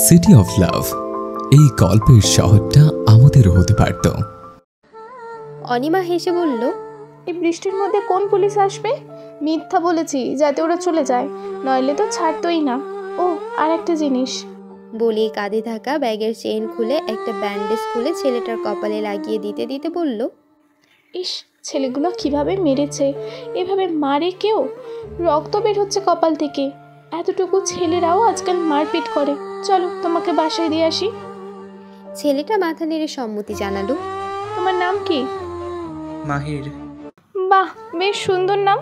City of love, এই গল্পের শহরটা আমাদেরও হতে পারত। অনিমা হেসে বলল, এই বৃষ্টির মধ্যে কোন পুলিশ আসবে? মিথ্যা বলেছি যাতে ওরা চলে যায়, নইলে তো ছাড়তোই না। ও আর একটা জিনিস বলে কাঁধে থাকা ব্যাগের চেইন খুলে একটা ব্যান্ডেজ খুলে ছেলেটার কপালে লাগিয়ে দিতে দিতে বলল, ইস, ছেলেগুলো কিভাবে মেরেছে! এভাবে মারে কেউ? রক্ত বের হচ্ছে কপাল থেকে। এতটুকু ছেলেরাও আজকাল মারপিট করে। চলো তোমাকে বাসায় দিয়ে আসি। ছেলেটা মাথা নেড়ে সম্মতি জানালো। তোমার নাম কি? মাহির। বাহ, বেশ সুন্দর নাম।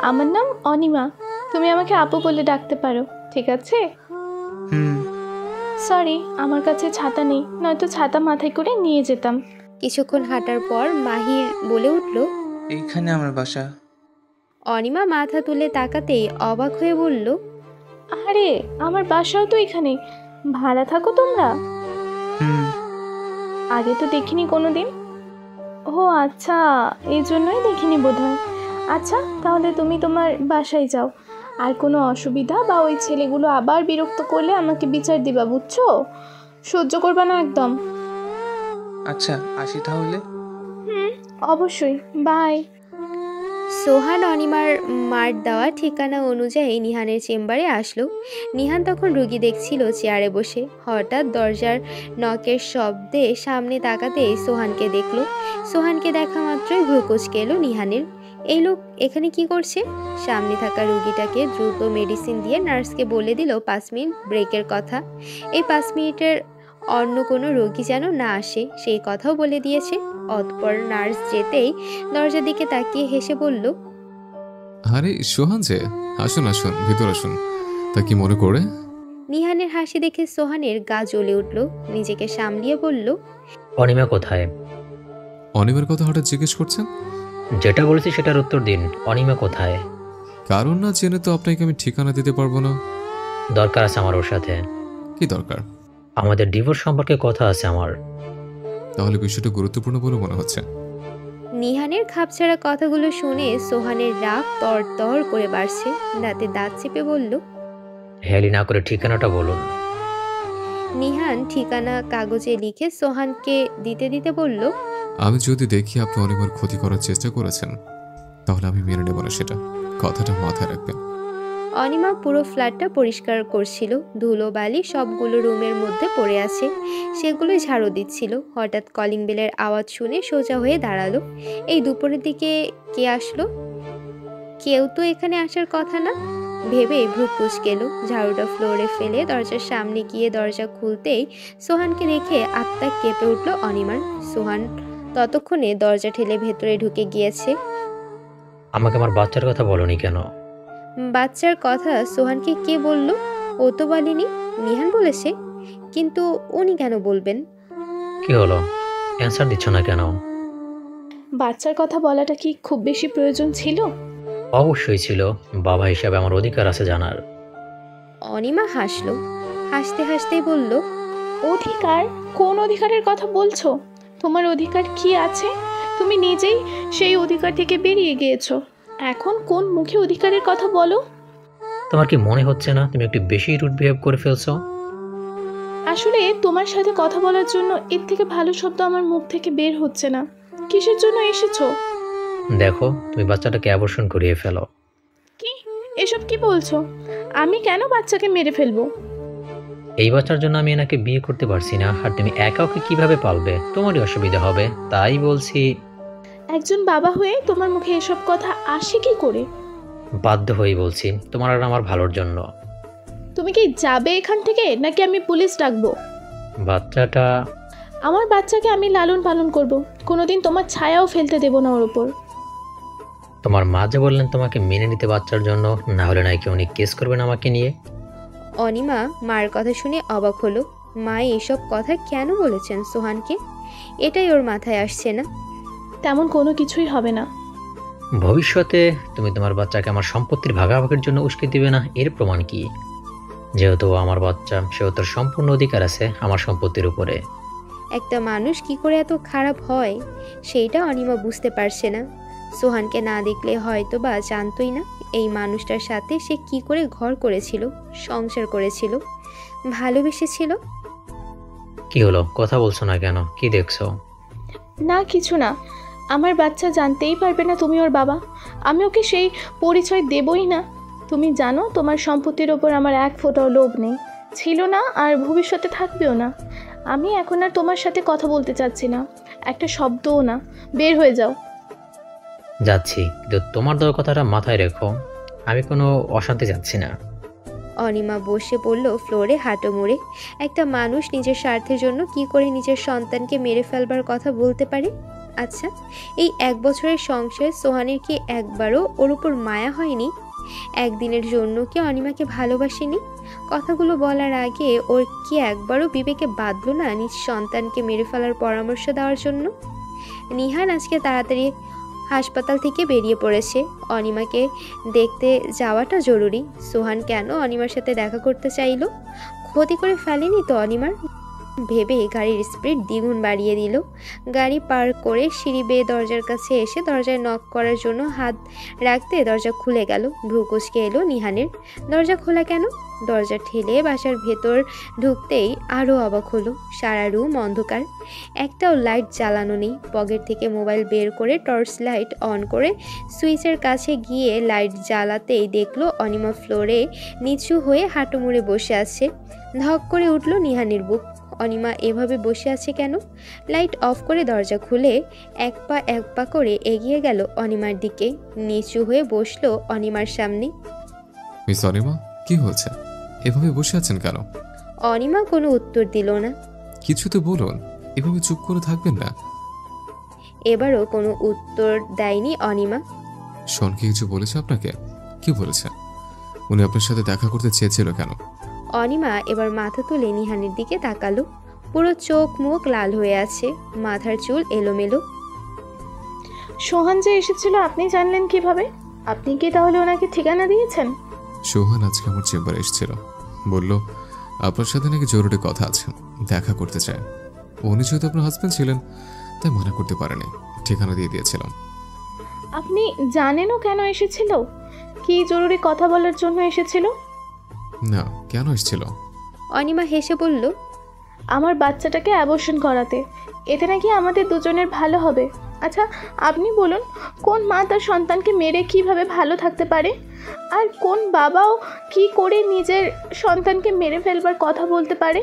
আমার নাম অনিমা। তুমি আমাকে আপু বলে ডাকতে পারো, ঠিক আছে? সরি, আমার কাছে ছাতা নেই, নয়তো ছাতা মাথায় করে নিয়ে যেতাম। কিছুক্ষণ হাঁটার পর মাহির বলে উঠল, এইখানে আমার বাসা। অনিমা মাথা তুলে তাকাতেই অবাক হয়ে বলল, আরে আমার বাসাও তো এখানে। ভাড়া থাকো তোমরা? আগে তো দেখিনি কোনোদিন। ও আচ্ছা, এই জন্যই দেখিনি বোধহয়। আচ্ছা, তাহলে তুমি তোমার বাসায় যাও। আর কোনো অসুবিধা বা ওই ছেলেগুলো আবার বিরক্ত করলে আমাকে বিচার দিবা, বুঝছো? সহ্য করবা না একদম। আচ্ছা, আসি তাহলে। অবশ্যই, বাই। সোহান অনিমার মার দেওয়া ঠিকানা অনুযায়ী নিহানের চেম্বারে আসলো। নিহান তখন রুগী দেখছিল চেয়ারে বসে। হঠাৎ দরজার নকের শব্দে সামনে তাকাতেই সোহানকে দেখল। সোহানকে দেখা মাত্রই ভ্রু কুঁচকে এলো নিহানের। এই লোক এখানে কি করছে? সামনে থাকা রুগীটাকে দ্রুত মেডিসিন দিয়ে নার্সকে বলে দিল 5 মিনিট ব্রেকের কথা। এই 5 মিনিটের অন্য কোনো রোগী যেন না আসে সেই কথাও বলে দিয়েছে। অতঃপর নার্স যেতেই দরজার দিকে তাকিয়ে হেসে বলল, আরে সোহান যে, আসুন আসুন, ভিতর আসুন। তা কি মনে করে? নিহানের হাসি দেখে সোহানের গা জ্বলে উঠল। নিজেকে সামলিয়ে বলল, অনিমা কোথায়? অনিমার কথা হঠাৎ জিজ্ঞেস করছেন? যেটা বলেছি সেটার উত্তর দিন। অনিমা কোথায়? কারণ না জেনে তো আপনাকে আমি ঠিকানা দিতে পারবো না। দরকার আছে আমার ওর সাথে। কি দরকার? আমাদের ডিভোর্স সম্পর্কে কথা আছে আমার। তাহলে বিষয়টা গুরুত্বপূর্ণ বলে মনে হচ্ছে। নিহানের খাপছাড়া কথাগুলো শুনে সোহানের রাগ তর করে বাড়ছে। দাঁতে দাঁত চেপে বলল, হেলি না করে ঠিকানাটা বলুন। নিহান ঠিকানা কাগজে লিখে সোহানকে দিতে দিতে বলল, আমি যদি দেখি আপনি অনিমার ক্ষতি করার চেষ্টা করেছেন, তাহলে আমি মেনে নেব না সেটা। কথাটা মাথায় রাখবেন। অনিমা পুরো ফ্ল্যাটটা পরিষ্কার করছিল। ধুলো বালি সবগুলো রুমের মধ্যে পড়ে আছে, সেগুলোই ঝাড়ু দিচ্ছিল। হঠাৎ কলিং বেলের আওয়াজ শুনে সোজা হয়ে দাঁড়ালো। এই দুপুরের দিকে কে আসলো? কেউ তো এখানে আসার কথা না ভেবে ভ্রু কুঁচকে এলো। ঝাড়ুটা ফ্লোরে ফেলে দরজার সামনে গিয়ে দরজা খুলতেই সোহানকে দেখে আত্মা কেঁপে উঠল অনিমার। সোহান ততক্ষণে দরজা ঠেলে ভেতরে ঢুকে গিয়েছে। আমাকে আমার বাচ্চার কথা বলনি কেন? বাচ্চার কথা সোহানকে কে বলল? ও তো বলেনি। নিহান বলেছে। কিন্তু উনি কেন বলবেন? কি হলো, অ্যান্সার দিচ্ছ না কেন? বাচ্চার কথা বলাটা কি খুব বেশি প্রয়োজন ছিল? অবশ্যই ছিল। বাবা হিসাবে আমার অধিকার আছে জানার। অনিমা হাসলো। হাসতে হাসতেই বলল, অধিকার? কোন অধিকারের কথা বলছো? তোমার অধিকার কি আছে? তুমি নিজেই সেই অধিকার থেকে বেরিয়ে গিয়েছো। এখন কোন মুখে অধিকারের কথা বলো? তোমার কি মনে হচ্ছে না তুমি একটু বেশি রুড বিহেভ করে ফেলছো? আসলে তোমার সাথে কথা বলার জন্য এর থেকে ভালো শব্দ আমার মুখ থেকে বের হচ্ছে না। কিসের জন্য এসেছো? দেখো, তুমি বাচ্চাটাকে অ্যাবর্শন করিয়ে ফেলো। কি? এসব কি বলছো? আমি কেন বাচ্চাকে মেরে ফেলবো? এই বাচ্চার জন্য আমি এনাকে বিয়ে করতে পারছি না, আর তুমি একা ওকে কিভাবে পালবে? তোমারই অসুবিধা হবে, তাই বলছি। একজন বাবা হয়ে তোমার মুখে এসব কথা আসে কি করে? বাধ্য হয়েই বলছি, তোমার আর আমার ভালোর জন্য। তুমি কি যাবে এখান থেকে, নাকি আমি পুলিশ ডাকবো? বাচ্চাটা আমার বাচ্চাকে আমি লালন পালন করব। কোনোদিন তোমার ছায়াও ফেলতে দেব না ওর ওপর। তোমার মা যে বললেন তোমাকে মেনে নিতে বাচ্চার জন্য, না হলে নাকি উনি কেস করবেন আমাকে নিয়ে। অনিমা মার কথা শুনে অবাক হলো। মা এসব কথা কেন বলেছেন সোহানকে? এটাই ওর মাথায় আসছে না। তেমন কোনো কিছুই হবে না। ভবিষ্যতে তুমি তোমার বাচ্চাকে আমার সম্পত্তির ভাগাভাগির জন্য উস্কে দিবে না, এর প্রমাণ কি? যেহেতু ও আমার বাচ্চা, সেহেতু তার সম্পূর্ণ অধিকার আছে আমার সম্পত্তির উপরে। একটা মানুষ কি করে এত খারাপ হয় সেইটা অনিমা বুঝতে পারছে না। সোহানকে না দেখলে হয়তো বা জানতোই না এই মানুষটার সাথে সে কি করে ঘর করেছিল, সংসার করেছিল। ভালোবেসেছিল? কি হলো, কথা বলছো না কেন? কি দেখছো? না কিছু না, আমার বাচ্চা জানতেই পারবে না তুমি ওর বাবা। আমি ওকে সেই পরিচয় দেবই না। তুমি জানো তোমার সম্পত্তির ওপর আমার এক ফোঁটাও লোভ নেই, ছিল না আর ভবিষ্যতে থাকবেও না। আমি এখন আর তোমার সাথে কথা বলতে চাচ্ছি না, একটা শব্দও না। বের হয়ে যাও। যাচ্ছি, কিন্তু তোমার দেওয়ার কথাটা মাথায় রেখো। আমি কোনো অশান্তি চাচ্ছি না। অনিমা বসে পড়ল ফ্লোরে হাঁটু মুড়ে। একটা মানুষ নিজের স্বার্থের জন্য কি করে নিজের সন্তানকে মেরে ফেলবার কথা বলতে পারে? আচ্ছা, এই 1 বছরের সংসারে সোহানের কি একবারও ওর উপর মায়া হয়নি? একদিনের জন্য কি অনিমাকে ভালোবাসেনি? কথাগুলো বলার আগে ওর কি একবারও বিবেকে বাঁধল না নিজ সন্তানকে মেরে ফেলার পরামর্শ দেওয়ার জন্য? নিহান আজকে তাড়াতাড়ি হাসপাতাল থেকে বেরিয়ে পড়েছে। অনিমাকে দেখতে যাওয়াটা জরুরি। সোহান কেন অনিমার সাথে দেখা করতে চাইলো? ক্ষতি করে ফেলেনি তো অনিমার? ভেবে গাড়ির স্পিড দ্বিগুণ বাড়িয়ে দিল। গাড়ি পার করে সিঁড়ি বেয়ে দরজার কাছে এসে দরজায় নক করার জন্য হাত রাখতে দরজা খুলে গেল। ভ্রু কুঁচকে এলো নিহানের। দরজা খোলা কেন? দরজা ঠেলে বাসার ভেতর ঢুকতেই আরও অবাক হলো। সারা রুম অন্ধকার, একটাও লাইট জ্বালানো নেই। পকেট থেকে মোবাইল বের করে টর্চ লাইট অন করে সুইচের কাছে গিয়ে লাইট জ্বালাতেই দেখলো অনিমা ফ্লোরে নিচু হয়ে হাঁটু মুড়ে বসে আছে। ধক করে উঠল নিহানের বুক। অনিমা এভাবে বসে আছে কেন? লাইট অফ করে দরজা খুলে এক পা করে এগিয়ে গেল অনিমার দিকে। নিচু হয়ে বসলো অনিমার সামনে। মিস অনিমা, কি হয়েছে? এভাবে বসে আছেন কেন? অনিমা কোনো উত্তর দিল না। কিছু তো বলুন, এভাবে চুপ করে থাকবেন না। এবারও কোনো উত্তর দেয়নি অনিমা। শোন কি কিছু বলেছে আপনাকে? কি বলেছে? উনি আপনার সাথে দেখা করতে চেয়েছিল কেন? অনিমা এবার মাথা তুলে নিহানের দিকে তাকালো। পুরো চোখ মুখ লাল হয়ে আছে, মাথার চুল এলোমেলো। সোহান যে এসেছিল আপনি জানলেন কিভাবে? আপনি কি তাহলে ওনাকে ঠিকানা দিয়েছেন? সোহান আজকে আমার চেম্বারে এসেছিল, বলল আপনার সাথে নাকি জরুরি কথা আছে, দেখা করতে চায়। উনি যেহেতু আপনার হাজব্যান্ড ছিলেন তাই মানা করতে পারেনি, ঠিকানা দিয়ে দিয়েছিলাম। আপনি জানেনও কেন এসেছিল? কি জরুরি কথা বলার জন্য এসেছিল? না, কেন এসেছিল? অনিমা হেসে বলল, আমার বাচ্চাটাকে অ্যাবর্শন করাতে। এতে নাকি আমাদের দুজনের ভালো হবে। আচ্ছা আপনি বলুন, কোন মা তার সন্তানকে মেরে কিভাবে ভালো থাকতে পারে? আর কোন বাবাও কি করে নিজের সন্তানকে মেরে ফেলবার কথা বলতে পারে?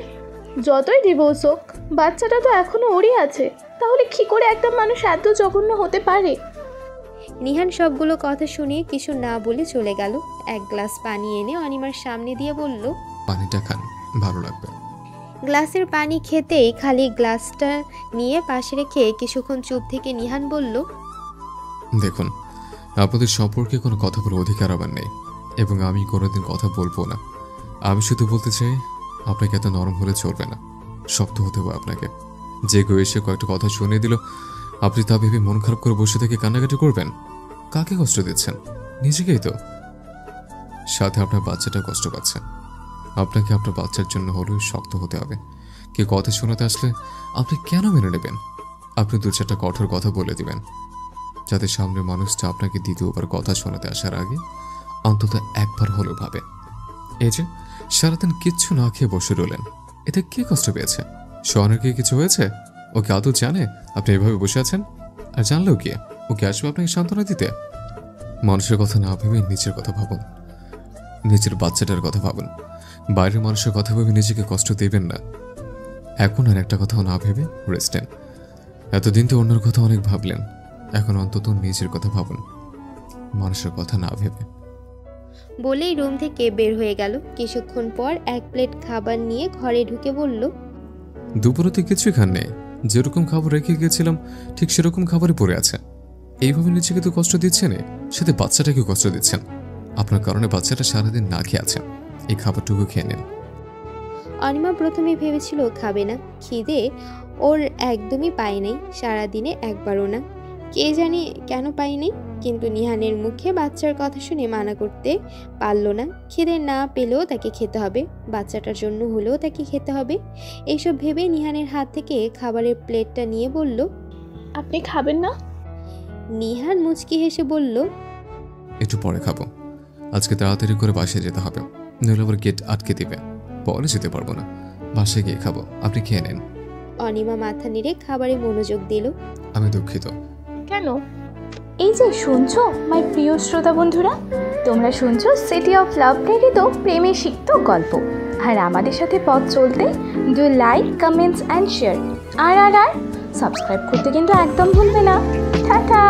যতই ডিভোর্স হোক, বাচ্চাটা তো এখনও ওরই আছে। তাহলে কি করে একটা মানুষ এত জঘন্য হতে পারে? নিহান সবগুলো কথা শুনে কিছু না বলে চলে গেল। এক গ্লাস পানি এনে অনিমার সামনে দিয়ে বলল, পানিটা খান, ভালো লাগবে। গ্লাসের পানি খেতেই খালি গ্লাসটা নিয়ে পাশে রেখে কিছুক্ষণ চুপ থেকে নিহান বলল, দেখুন, আপনাদের সম্পর্কে কোনো কথা বলার অধিকার আমার নেই, এবং আমি কোনোদিন কথা বলবো না। আমি শুধু বলতে চাই, আপনাকে এত নরম হলে চলবে না, শক্ত হতে হবে আপনাকে। যে কেউ এসে কয়েকটা কথা শুনিয়ে দিল, আপনি তা ভেবে মন খারাপ করে বসে থেকে কান্নাকাটি করবেন? কাকে কষ্ট দিচ্ছেন? নিজেকেই তো। সাথে আপনার বাচ্চাটা কষ্ট পাচ্ছে। আপনাকে আপনার বাচ্চার জন্য হলেও শক্ত হতে হবে। কেউ কথা শোনাতে আসলে আপনি কেন মেনে নেবেন? আপনি 2-4টা কঠোর কথা বলে দিবেন, যাতে সামনের মানুষটা আপনাকে দ্বিতীয়বার কথা শোনাতে আসার আগে অন্তত একবার হলেও ভাবে। এই যে সারাদিন কিচ্ছু না খেয়ে বসে রইলেন, এতে কে কষ্ট পেয়েছে? সোহানের কি কিছু হয়েছে? ওকে আদৌ জানে আপনি এভাবে বসে আছেন? আর জানলেও কি ওকে আসবে আপনাকে সান্ত্বনা দিতে? মানুষের কথা না ভেবে নিজের কথা ভাবুন, নিজের বাচ্চাটার কথা ভাবুন। বাইরের মানুষের কথা ভেবে নিজেকে কষ্ট দেবেন না। এখন আর একটা কথাও না ভেবে রেস্ট নেন। এতদিন তো অন্যের কথা অনেক ভাবলেন, এখন অন্তত নিজের কথা ভাবুন, মানুষের কথা না ভেবে। বলেই রুম থেকে বের হয়ে গেল। কিছুক্ষণ পর এক প্লেট খাবার নিয়ে ঘরে ঢুকে বলল, দুপুরে তো কিছুই খান নেই। যেরকম খাবার রেখে গিয়েছিলাম ঠিক সেরকম খাবারই পড়ে আছে। এইভাবে নিজেকে তো কষ্ট দিচ্ছেন, সাথে বাচ্চাটাকে কষ্ট দিচ্ছেন। আপনার কারণে বাচ্চাটা সারাদিন না খেয়ে আছে, এই খাবারটুকু খেয়ে নেন। অনিমা প্রথমে ভেবেছিল খাবে না, খিদে ওর একদমই পায় নাই, সারাদিনে একবারও না। কে জানি কেন পায় নাই, কিন্তু নিহানের মুখে বাচ্চার কথা শুনে মানা করতে পারল না। খিদে না পেলেও তাকে খেতে হবে, বাচ্চাটার জন্য হলেও তাকে খেতে হবে। এইসব ভেবে নিহানের হাত থেকে খাবারের প্লেটটা নিয়ে বলল, আপনি খাবেন না? নিহান মুচকি হেসে বলল, একটু পরে খাবো। আজকে তাড়াতাড়ি করে বাসায় যেতে হবে, নইলে আবার গেট আটকে দিবে। পরে যেতে পারবো না, বাসায় গিয়ে খাবো, আপনি খেয়ে নেন। অনিমা মাথা নেড়ে খাবারে মনোযোগ দিল। আমি দুঃখিত। কেন? এই যে শুনছো মাই প্রিয় শ্রোতা বন্ধুরা, তোমরা শুনছো সিটি অফ লাভ প্রেরিত প্রেমে সিক্ত গল্প। আর আমাদের সাথে পথ চলতে do like, comments and share. আর সাবস্ক্রাইব করতে কিন্তু একদম ভুলবে না। টাটা।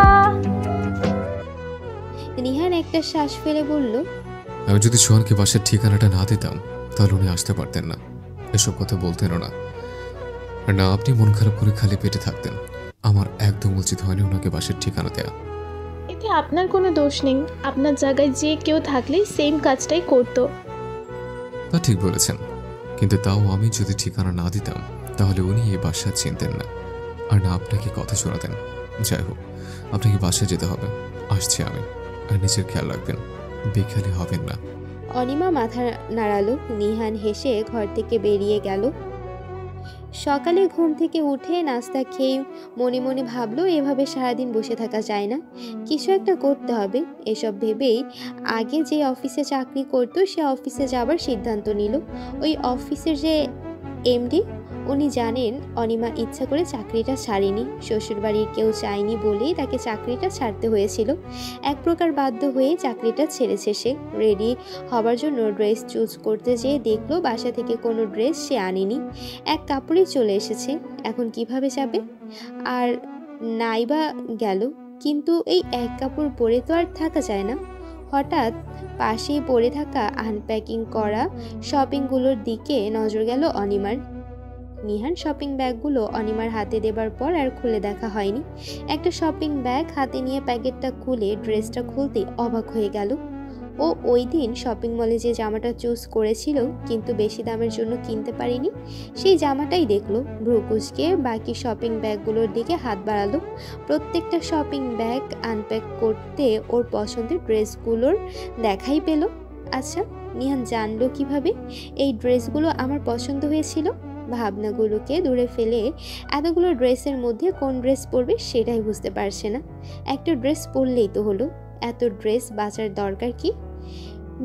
নিহান একটা শ্বাস ফেলে বলল, আমি যদি সোহানকে বাসার ঠিকানাটা না দিতাম তাহলে উনি আসতে পারতেন না, এসব কথা বলতেনও না। আর না আপনি মন খারাপ করে খালি পেটে থাকতেন। আমার একদম উচিত হয়নি ওনাকে বাসার ঠিকানা দেয়া। এতে আপনার কোনো দোষ নেই, আপনার জায়গায় যে কেউ থাকলে সেম কাজটাই করতো। তা ঠিক বলেছেন, কিন্তু তাও আমি যদি ঠিকানা না দিতাম তাহলে উনি এই বাসা চিনতেন না, আর না আপনাকে কথা শোনাতেন। যাই হোক, আপনাকে বাসায় যেতে হবে, আসছি আমি। আর নিজের খেয়াল রাখবেন, বেখালি হবেন না। অনিমা মাথা নাড়ালো। নিহান হেসে ঘর থেকে বেরিয়ে গেল। সকালে ঘুম থেকে উঠে নাস্তা খেয়ে মনে মনে ভাবলো এভাবে সারাদিন বসে থাকা যায় না, কিছু একটা করতে হবে। এসব ভেবেই আগে যে অফিসে চাকরি করতো সে অফিসে যাবার সিদ্ধান্ত নিল। ওই অফিসের যে এমডি, উনি জানেন অনিমা ইচ্ছা করে চাকরিটা ছাড়েনি, শ্বশুরবাড়ির কেউ চায়নি বলেই তাকে চাকরিটা ছাড়তে হয়েছিল। এক প্রকার বাধ্য হয়ে চাকরিটা ছেড়েছে সে। রেডি হবার জন্য ড্রেস চুজ করতে যেয়ে দেখলো বাসা থেকে কোনো ড্রেস সে আনেনি, এক কাপড়ই চলে এসেছে। এখন কিভাবে যাবে? আর নাইবা গেল, কিন্তু এই এক কাপড় পরে তো আর থাকা যায় না। হঠাৎ পাশেই পড়ে থাকা আনপ্যাকিং করা শপিংগুলোর দিকে নজর গেল অনিমার। নিহান শপিং ব্যাগগুলো অনিমার হাতে দেবার পর আর খুলে দেখা হয়নি। একটা শপিং ব্যাগ হাতে নিয়ে প্যাকেটটা খুলে ড্রেসটা খুলতে অবাক হয়ে গেল। ও ওই দিন শপিং মলে যে জামাটা চুজ করেছিল কিন্তু বেশি দামের জন্য কিনতে পারিনি, সেই জামাটাই দেখলো। ভ্রুকুচকে বাকি শপিং ব্যাগগুলোর দিকে হাত বাড়ালো। প্রত্যেকটা শপিং ব্যাগ আনপ্যাক করতে ওর পছন্দের ড্রেসগুলোর দেখাই পেল। আচ্ছা, নিহান জানলো কিভাবে এই ড্রেসগুলো আমার পছন্দ হয়েছিল? ভাবনাগুলোকে দূরে ফেলে এতগুলো ড্রেসের মধ্যে কোন ড্রেস পরবে সেটাই বুঝতে পারছে না। একটা ড্রেস পরলেই তো হলো, এত ড্রেস বাঁচার দরকার কি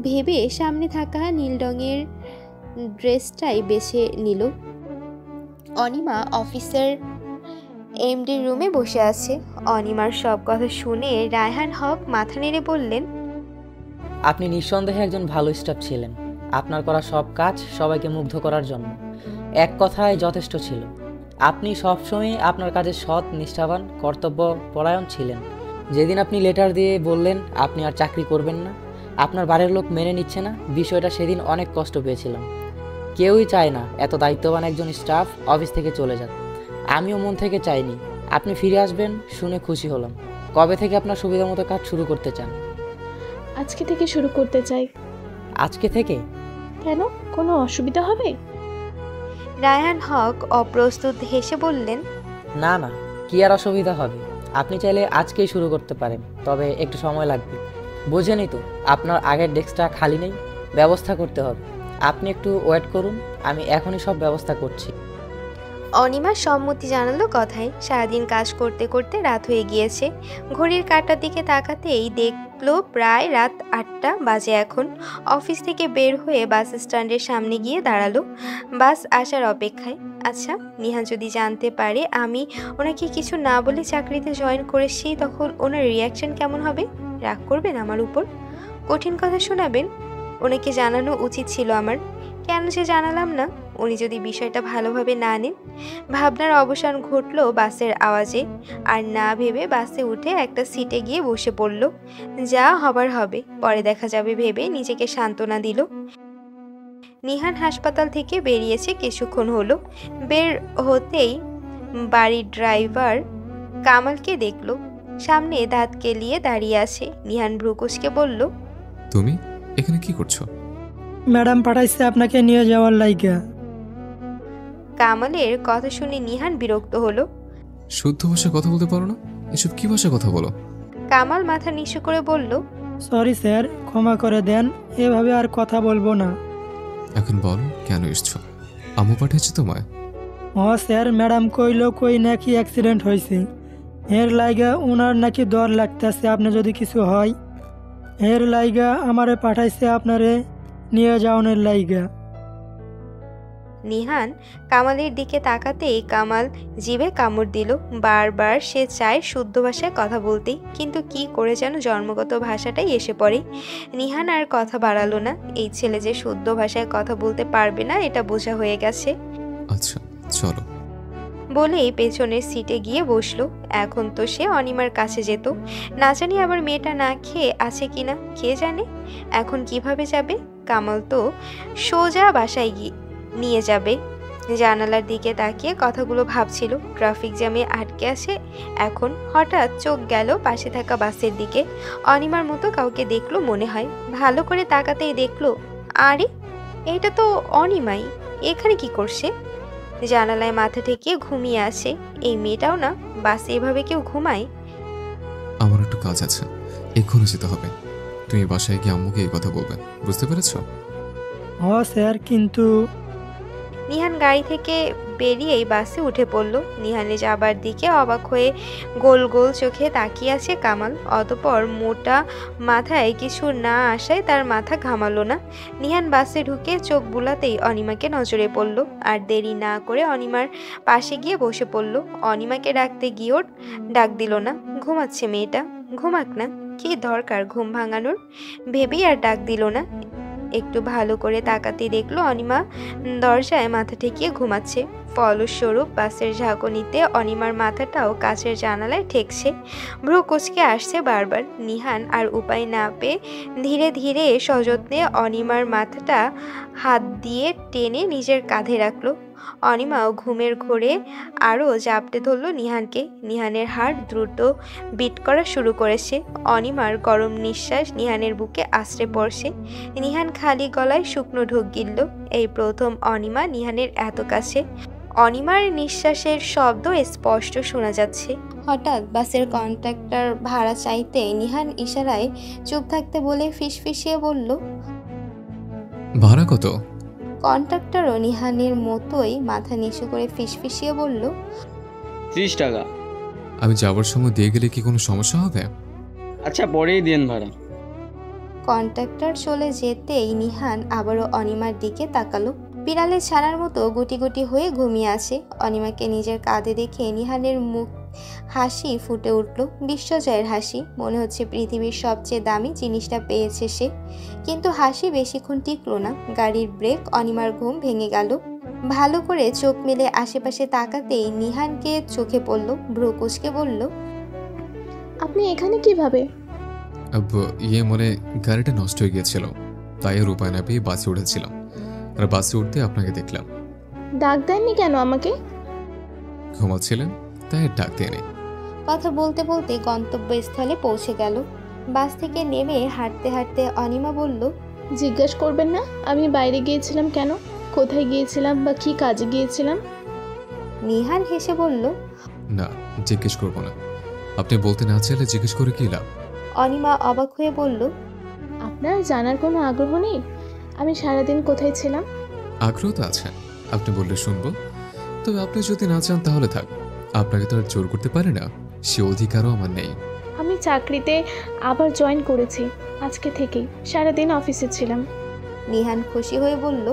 ভেবে সামনে থাকা নীল রঙের ড্রেসটাই বেছে নিল। অনিমা অফিসের এমডির রুমে বসে আছে। অনিমার সব কথা শুনে রায়হান হক মাথা নেড়ে বললেন, আপনি নিঃসন্দেহে একজন ভালো স্টাফ ছিলেন। আপনার করা সব কাজ সবাইকে মুগ্ধ করার জন্য এক কথায় যথেষ্ট ছিল। আপনি সবসময় আপনার কাজে সৎ, নিষ্ঠাবান, কর্তব্যপরায়ণ ছিলেন। যেদিন আপনি লেটার দিয়ে বললেন আপনি আর চাকরি করবেন না, আপনার বাড়ির লোক মেনে নিচ্ছে না, বিষয়টা সেদিন অনেক কষ্ট পেয়েছিলাম। কেউই চায় না এত দায়িত্ববান একজন স্টাফ অফিস থেকে চলে যাক। আমিও মন থেকে চাইনি। আপনি ফিরে আসবেন শুনে খুশি হলাম। কবে থেকে আপনার সুবিধা মতো কাজ শুরু করতে চান? আজকে থেকে শুরু করতে চাই। আজকে থেকে? কেন, কোনো অসুবিধা হবে? রায়হান হক অপ্রস্তুত হেসে বললেন, না না, কি আর অসুবিধা হবে। আপনি চাইলে আজকেই শুরু করতে পারেন, তবে একটু সময় লাগবে। বোঝেনই তো আপনার আগের ডেস্কটা খালি নেই, ব্যবস্থা করতে হবে। আপনি একটু ওয়েট করুন, আমি এখনই সব ব্যবস্থা করছি। অনিমা সম্মতি জানালো কথায়। সারাদিন কাজ করতে করতে রাত হয়ে গিয়েছে। ঘড়ির কাঁটার দিকে তাকাতেই দেখলো প্রায় রাত 8টা বাজে এখন। অফিস থেকে বের হয়ে বাস স্ট্যান্ডের সামনে গিয়ে দাঁড়ালো বাস আসার অপেক্ষায়। আচ্ছা, নিহান যদি জানতে পারে আমি ওনাকে কিছু না বলে চাকরিতে জয়েন করেছি, তখন ওনার রিয়াকশন কেমন হবে? রাগ করবেন আমার উপর? কঠিন কথা শোনাবেন? ওনাকে জানানো উচিত ছিল আমার, কেন যে জানালাম না? উনি যদি বিষয়টা ভালোভাবে না নেন। ভাবনার অবসান ঘটল বাসের আওয়াজে। আর না ভেবে বাসে উঠে একটা সিটে গিয়ে বসে পড়ল। যা হবার হবে, পরে দেখা যাবে ভেবে নিজেকে সান্ত্বনা দিল। নিহান হাসপাতাল থেকে বেরিয়েছে কিছুক্ষণ হলো। বের হতেই বাড়ির ড্রাইভার কামালকে দেখল, সামনে দাঁত কেলিয়ে দাঁড়িয়ে আছে। নিহান ভ্রুকুচকে বলল, তুমি এখানে কি করছো? ম্যাডাম পাঠাইছে আপনাকে নিয়ে যাওয়ার লাইগা। কামালের কথা শুনে নিহান বিরক্ত হলো। শুদ্ধ ভাষায় কথা বলতে পারো না? এসব কি ভাষায় কথা বলো? কামাল মাথা নিচু করে বলল, সরি স্যার, ক্ষমা করে দেন, এভাবে আর কথা বলবো না। এখন বলো কেন এসছো? আম্মু পাঠিয়েছে তোমায়? ও স্যার, ম্যাডাম কইলো কই নাকি অ্যাক্সিডেন্ট হয়েছে, এর লাইগা ওনার নাকি ডর লাগতেছে আপনি যদি কিছু হয়, এর লাইগা আমারে পাঠাইছে আপনারে নিয়ে যাওয়ানোর লাইগা। নিহান কামালের দিকে তাকাতেই কামাল জিভে কামড় দিল। বারবার সে চায় শুদ্ধ ভাষায় কথা বলতে, কিন্তু কি করে যেন জন্মগত ভাষাটাই এসে পড়ে। নিহান আর কথা বাড়ালো না। এই ছেলে যে শুদ্ধ ভাষায় কথা বলতে পারবে না এটা বোঝা হয়ে গেছে। আচ্ছা চলো। বলেই পেছনের সিটে গিয়ে বসলো। এখন তো সে অনিমার কাছে যেত, না জানি আবার মেয়েটা না খেয়ে আছে কিনা, কে জানে। এখন কিভাবে যাবে? কামাল তো সোজা বাসায় নিয়ে যাবে। জানালার দিকে তাকিয়ে কথাগুলো ভাবছিল। ট্রাফিক জ্যামে আটকে আছে এখন। হঠাৎ চোখ গেল পাশে থাকা বাসের দিকে। অনিমার মতো কাউকে দেখলো মনে হয়। ভালো করে তাকাতেই দেখলো, আরে এটা তো অনিমাই। এখানে কি করছে? জানালায় মাথা ঠেকিয়ে ঘুমিয়ে আছে। এই মেয়েটাও না, বাসে এভাবে কেউ ঘুমায়? আমার একটু কাজ আছে, এক্ষুনি যেতে হবে। তুমি বাসায় গিয়ে আম্মুকে এই কথা বলবে, বুঝতে পেরেছো? হ স্যার, কিন্তু নিহান গাড়ি থেকে বেরিয়েই বাসে উঠে পড়ল। নিহানে যাবার দিকে অবাক হয়ে গোল গোল চোখে তাকিয়ে আছে কামাল। অতপর মোটা মাথায় কিছু না আসায় তার মাথা ঘামালো না। নিহান বাসে ঢুকে চোখ বুলাতেই অনিমাকে নজরে পড়ল। আর দেরি না করে অনিমার পাশে গিয়ে বসে পড়ল। অনিমাকে ডাকতে গিয়েও ডাক দিল না। ঘুমাচ্ছে মেয়েটা, ঘুমাক না, কি দরকার ঘুম ভাঙানোর ভেবেই আর ডাক দিল না। একটু ভালো করে তাকাতে দেখলো অনিমা দরজায় মাথা ঠেকিয়ে ঘুমাচ্ছে। ফলস্বরূপ বাসের ঝাঁকুনিতে অনিমার মাথাটাও কাছের জানালায় ঠেকছে। ভ্রু কুঁচকে আসছে বারবার। নিহান আর উপায় না পেয়ে ধীরে ধীরে সযত্নে অনিমার মাথাটা হাত দিয়ে টেনে নিজের কাঁধে রাখলো। অনিমাও ঘুমের ঘোরে আরও জাপটে ধরল নিহানকে। নিহানের হার্ট দ্রুত বিট করা শুরু করেছে। অনিমার গরম নিঃশ্বাস নিহানের বুকে আশ্রে পড়ছে। নিহান খালি গলায় শুকনো ঢোক গিলল। এই প্রথম অনিমা নিহানের এত কাছে। অনিমার নিঃশ্বাসের শব্দ স্পষ্ট শোনা যাচ্ছে। হঠাৎ বাসের কন্ট্রাক্টর ভাড়া চাইতে নিহান ইশারায় চুপ থাকতে বলে ফিসফিসিয়ে বলল, ভাড়া কত? কন্ট্রাক্টরও নিহানের মতোই মাথা নিচু করে ফিসফিসিয়ে বলল, 30 টাকা। আমি যাবার সময় দিয়ে গেলে কি কোনো সমস্যা হবে? আচ্ছা পরেই দেন ভাড়া। কন্ট্রাক্টর চলে যেতেই নিহান আবারও অনিমার দিকে তাকালো। বিড়ালে ছানার মতো গুটি গুটি হয়ে ঘুমিয়ে আছে। অনিমাকে নিজের কাঁধে দেখে নিহানের মুখ হাসি ফুটে উঠল। বিশ্বজয়ের হাসি। মনে হচ্ছে পৃথিবীর সবচেয়ে দামি জিনিসটা পেয়েছে সে। কিন্তু হাসি বেশিক্ষণ টিকলো না। গাড়ির ব্রেক। অনিমার ঘুম ভেঙে গেল। ভালো করে চোখ মেলে আশেপাশে তাকাতেই নিহানকে চোখে পড়ল। ভ্রু কুঁচকে বলল, আপনি এখানে কিভাবে? মনে গাড়িটা নষ্ট হয়ে গিয়েছিল, তাই আর উপায় না পেয়ে বাসে উঠেছিলাম। আর বাসে উঠতে আপনাকে দেখলাম। ডাক দেননি কেন আমাকে? ঘুমাচ্ছিলেন তাই আর ডাকতে এনে। কথা বলতে বলতে গন্তব্যস্থলে পৌঁছে গেল। বাস থেকে নেমে হাঁটতে হাঁটতে অনিমা বলল, জিজ্ঞেস করবেন না আমি বাইরে গিয়েছিলাম কেন, কোথায় গিয়েছিলাম বা কী কাজে গিয়েছিলাম? নিহান হেসে বলল, না, জিজ্ঞেস করবো না। আপনি বলতে না চাইলে জিজ্ঞেস করে কি লাভ? অনিমা অবাক হয়ে বলল, আপনার জানার কোনো আগ্রহ নেই আমি সারাদিন কোথায় ছিলাম? আগ্রহ তো আছে, আপনি বললে শুনবো। তবে আপনি যদি না চান তাহলে থাক, আপনাকে তো আর জোর করতে পারে না, সে অধিকারও আমার নেই। আমি চাকরিতে আবার জয়েন করেছি আজকে থেকেই, সারাদিন অফিসে ছিলাম। নিহান খুশি হয়ে বলল,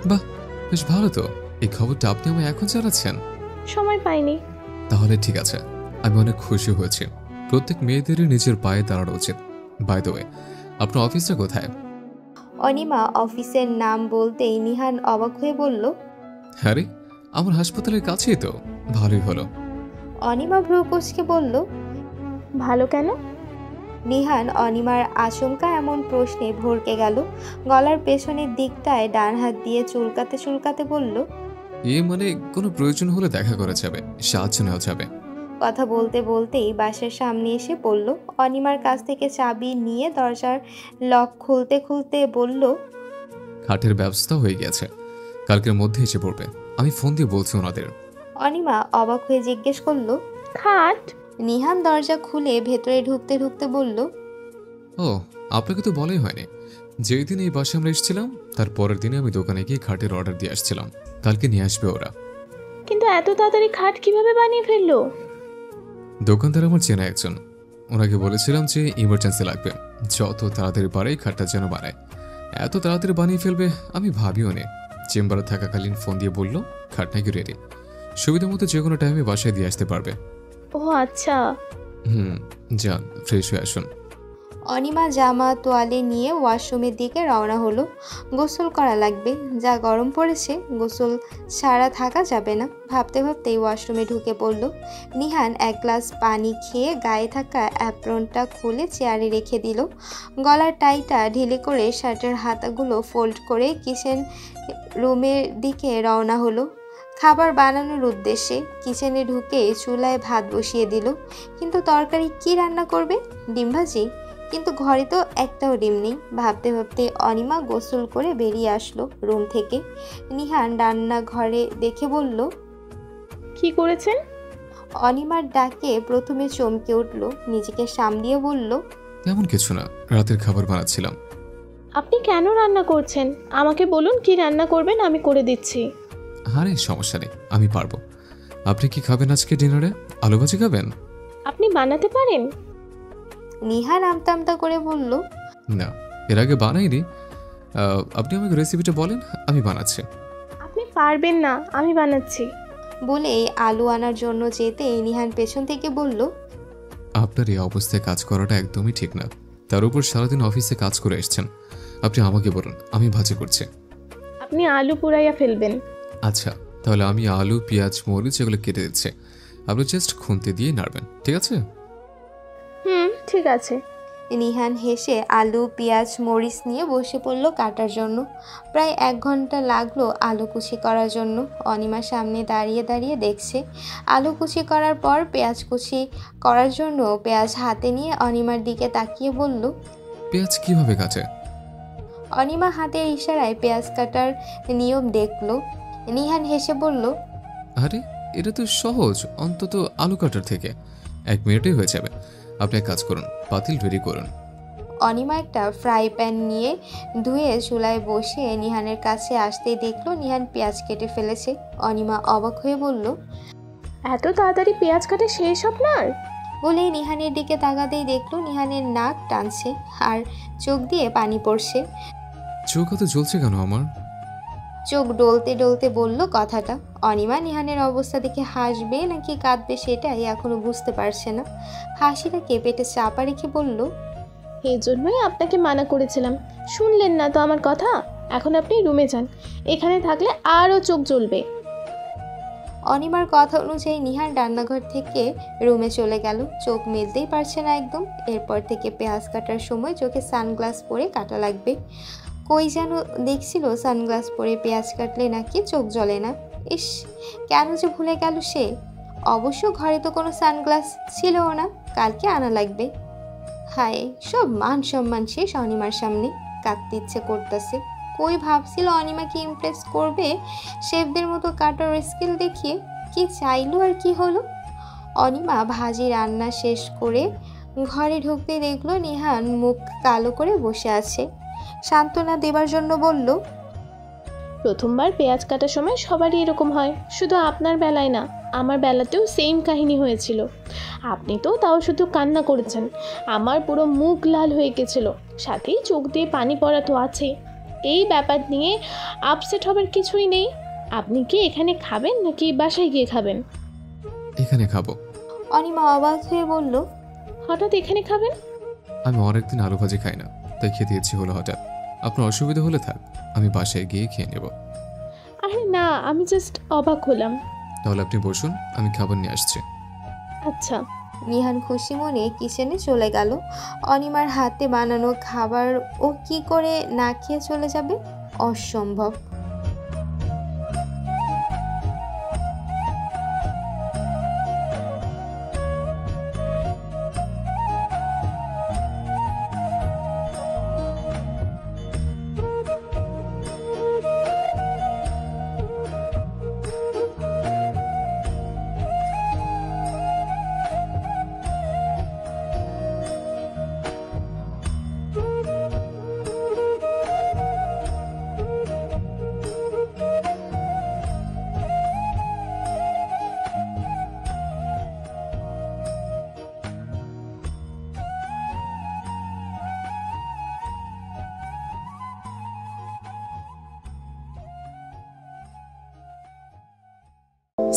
বাহ, বেশ ভালো তো। এই খবরটা আপনি আমায় এখন জানাচ্ছেন? সময় পাইনি। তাহলে ঠিক আছে, আমি অনেক খুশি হয়েছি। প্রত্যেক মেয়েদেরই নিজের পায়ে দাঁড়ানো উচিত। বাই দ্য ওয়ে, আপনার অফিসটা কোথায়? অনিমা অফিসের নাম বলতেই নিহান অবাক হয়ে বলল, হ্যাঁ রে, আমার হাসপাতালের কাছেই তো। ভালোই হলো। অনিমা ভ্রু কুঁচকে বলল, ভালো কেন? নিহান অনিমার আচমকা এমন প্রশ্নে ভরকে গেল। গলার পেছনের দিকটায় ডান হাত দিয়ে চুলকাতে চুলকাতে বলল, মানে কোনো প্রয়োজন হলে দেখা করা যাবে, সাহায্য নেওয়া যাবে। কথা বলতে বলতেই বাসের সামনে এসে পড়ল। অনিমার কাছ থেকে চাবি নিয়ে দরজার লক খুলতে খুলতে বলল, খাটের ব্যবস্থা হয়ে গেছে, কালকের মধ্যে এসে পড়বে। আমি ফোন দিয়ে বলছি ওনাদের। অনিমা অবাক হয়ে জিজ্ঞেস করল, খাট? নিহান দরজা খুলে ভেতরে ঢুকতে ঢুকতে বলল, ও, আপনাকে তো বলাই হয়নি। যেই দিন এই বাসে আমরা এসেছিলাম তার পরের দিনে আমি দোকানে গিয়ে খাটের অর্ডার দিয়ে আসছিলাম, কালকে নিয়ে আসবে ওরা। কিন্তু এত তাড়াতাড়ি খাট কিভাবে বানিয়ে ফেললো? দোকানদার আমার চেনা একজন, ওনাকে বলেছিলাম যে ইমার্জেন্সি লাগবে, যত তাড়াতাড়ি পারে খাটটা যেন বানায়। এত তাড়াতাড়ি বানিয়ে ফেলবে আমি ভাবিও নি। চেম্বারে থাকাকালীন ফোন দিয়ে বলল খাট নাকি রেডি, সুবিধা মতো যে কোনো টাইমে বাসায় দিয়ে আসতে পারবে। ও আচ্ছা। যান ফ্রেশ হয়ে আসুন। অনিমা জামা তোয়ালে নিয়ে ওয়াশরুমের দিকে রওনা হলো। গোসল করা লাগবে, যা গরম পড়েছে, গোসল ছাড়া থাকা যাবে না। ভাবতে ভাবতেই ওয়াশরুমে ঢুকে পড়ল। নিহান এক গ্লাস পানি খেয়ে গায়ে থাকা অ্যাপ্রনটা খুলে চেয়ারে রেখে দিল। গলার টাইটা ঢিলে করে শার্টের হাতাগুলো ফোল্ড করে কিচেন রুমের দিকে রওনা হলো খাবার বানানোর উদ্দেশ্যে। কিচেনে ঢুকে চুলায় ভাত বসিয়ে দিল। কিন্তু তরকারি কি রান্না করবে? ডিম ভাজি? কিন্তু ঘরে তো একটাও ডিম নেই। ভাবতে ভাবতে অনিমা গোসল করে বেরিয়ে আসলো রুম থেকে। নিহান রান্নাঘরে দেখে বলল, কি করেছেন? অনিমার ডাকে প্রথমে চমকে উঠল, নিজেকে সামলিয়ে বলল, তেমন কিছু না, রাতের খাবার বানাচ্ছিলাম। আপনি কেন রান্না করছেন? আমাকে বলুন কি রান্না করবেন, আমি করে দিচ্ছি। আরে সমস্যা নেই, আমি পারবো। আপনি কি খাবেন আজকে ডিনারে? আলু ভাজি খাবেন? আপনি বানাতে পারেন? নিহান আমতা আমতা করে বলল, না, এর আগে বানাইনি। আপনি আমাকে রেসিপিটা বলেন, আমি বানাচ্ছি। আপনি পারবেন না, আমি বানাচ্ছি। বলেই আলু আনার জন্য যেতেই নিহান পেছন থেকে বলল, আপনার এই অবস্থায় কাজ করাটা একদমই ঠিক না। তার উপর সারাদিন অফিসে কাজ করে এসেছেন। আপনি আমাকে বলুন, আমি ভাজি করছি। আপনি আলু পুড়াইয়া ফেলবেন। আচ্ছা, তাহলে আমি আলু, পেঁয়াজ, মরিচ এগুলো কেটে দিচ্ছি। আপনি জাস্ট খুন্তি দিয়ে নাড়বেন, ঠিক আছে? ঠিক আছে। নিহান হেসে আলু, পেঁয়াজ, মরিচ নিয়ে বসে পড়ল কাটার জন্য। প্রায় 1 ঘন্টা লাগলো আলু কুচি করার জন্য। অনিমা সামনে দাঁড়িয়ে দাঁড়িয়ে দেখছে। আলু কুচি করার পর পেঁয়াজ কুচি করার জন্য পেঁয়াজ হাতে নিয়ে অনিমার দিকে তাকিয়ে বলল, পেঁয়াজ কিভাবে কাটে? অনিমা হাতের ইশারায় পেঁয়াজ কাটার নিয়ম দেখল। নিহান হেসে বলল, আরে এটা তো সহজ, অন্তত আলু কাটার থেকে 1 মিনিটেই হয়ে যাবে। আপনি এক কাজ করুন, পাতিল রেডি করুন। অনিমা একটা ফ্রাই প্যান নিয়ে ধুয়ে চুলায় বসিয়ে নিহানের কাছে আসতেই দেখলো নিহান পেঁয়াজ কেটে ফেলেছে। অনিমা অবাক হয়ে বলল, এত তাড়াতাড়ি পেঁয়াজ কাটা শেষ আপনার? বলেই নিহানের দিকে তাকাতেই দেখলো নিহানের নাক টানছে আর চোখ দিয়ে পানি পড়ছে। চোখ এত জ্বলছে কেন আমার? চোখ ডলতে ডলতে বলল কথাটা। অনিমা নিহানের অবস্থা দেখে হাসবে নাকি কাঁদবে সেটাই এখনো বুঝতে পারছে না। হাসিটাকে পেটে চাপা রেখে বলল, এই জন্যই আপনাকে মানা করেছিলাম, শুনলেন না তো আমার কথা। এখন আপনি রুমে যান, এখানে থাকলে আরও চোখ জ্বলবে। অনিমার কথা অনুযায়ী নিহান রান্নাঘর থেকে রুমে চলে গেল। চোখ মেলতেই পারছে না একদম। এরপর থেকে পেঁয়াজ কাটার সময় চোখে সানগ্লাস পরে কাটা লাগবে। কই যেন দেখছিল সানগ্লাস পরে পেঁয়াজ কাটলে নাকি চোখ জ্বলে না। ইস, কেন যে ভুলে গেল সে। অবশ্য ঘরে তো কোনো সানগ্লাস ছিলও না, কালকে আনা লাগবে। হায়, সব মান সম্মান শেষ অনিমার সামনে। কাঁদতে ইচ্ছে করতেছে। কই ভাবছিল অনিমাকে ইমপ্রেস করবে শেফদের মতো কাটার স্কিল দেখিয়ে। কি চাইলো আর কি হলো। অনিমা ভাজি রান্না শেষ করে ঘরে ঢুকতে দেখলো নিহান মুখ কালো করে বসে আছে। সান্ত্বনা দেবার জন্য বলল, প্রথমবার পেঁয়াজ কাটার সময় সবারই এরকম হয়, শুধু আপনার বেলায় না, আমার বেলাতেও সেম কাহিনী হয়েছিল। আপনি তো তাও শুধু কান্না করেছেন, আমার পুরো মুখ লাল হয়ে গেছিল, সাথেই চোখ দিয়ে পানি পড়া তো আছে। এই ব্যাপার নিয়ে আপসেট হবার কিছুই নেই। আপনি কি এখানে খাবেন নাকি বাসায় গিয়ে খাবেন? এখানে খাবো। অনিমা অবাক হয়ে বলল, হঠাৎ এখানে খাবেন? আমি অনেকদিন আলু ভাজি খাই না, তাই খেতে ইচ্ছে হলো হঠাৎ। আপনার অসুবিধা হলে থাক, আমি বাসায় গিয়ে খেয়ে নেব। আরে না, আমি জাস্ট অবাক হলাম। তাহলে আপনি বসুন, আমি খাবার নিয়ে আসছি। আচ্ছা। নিহান খুশি মনে কিচেনে চলে গেল। অনিমার হাতে বানানো খাবার ও কি করে না খেয়ে চলে যাবে? অসম্ভব।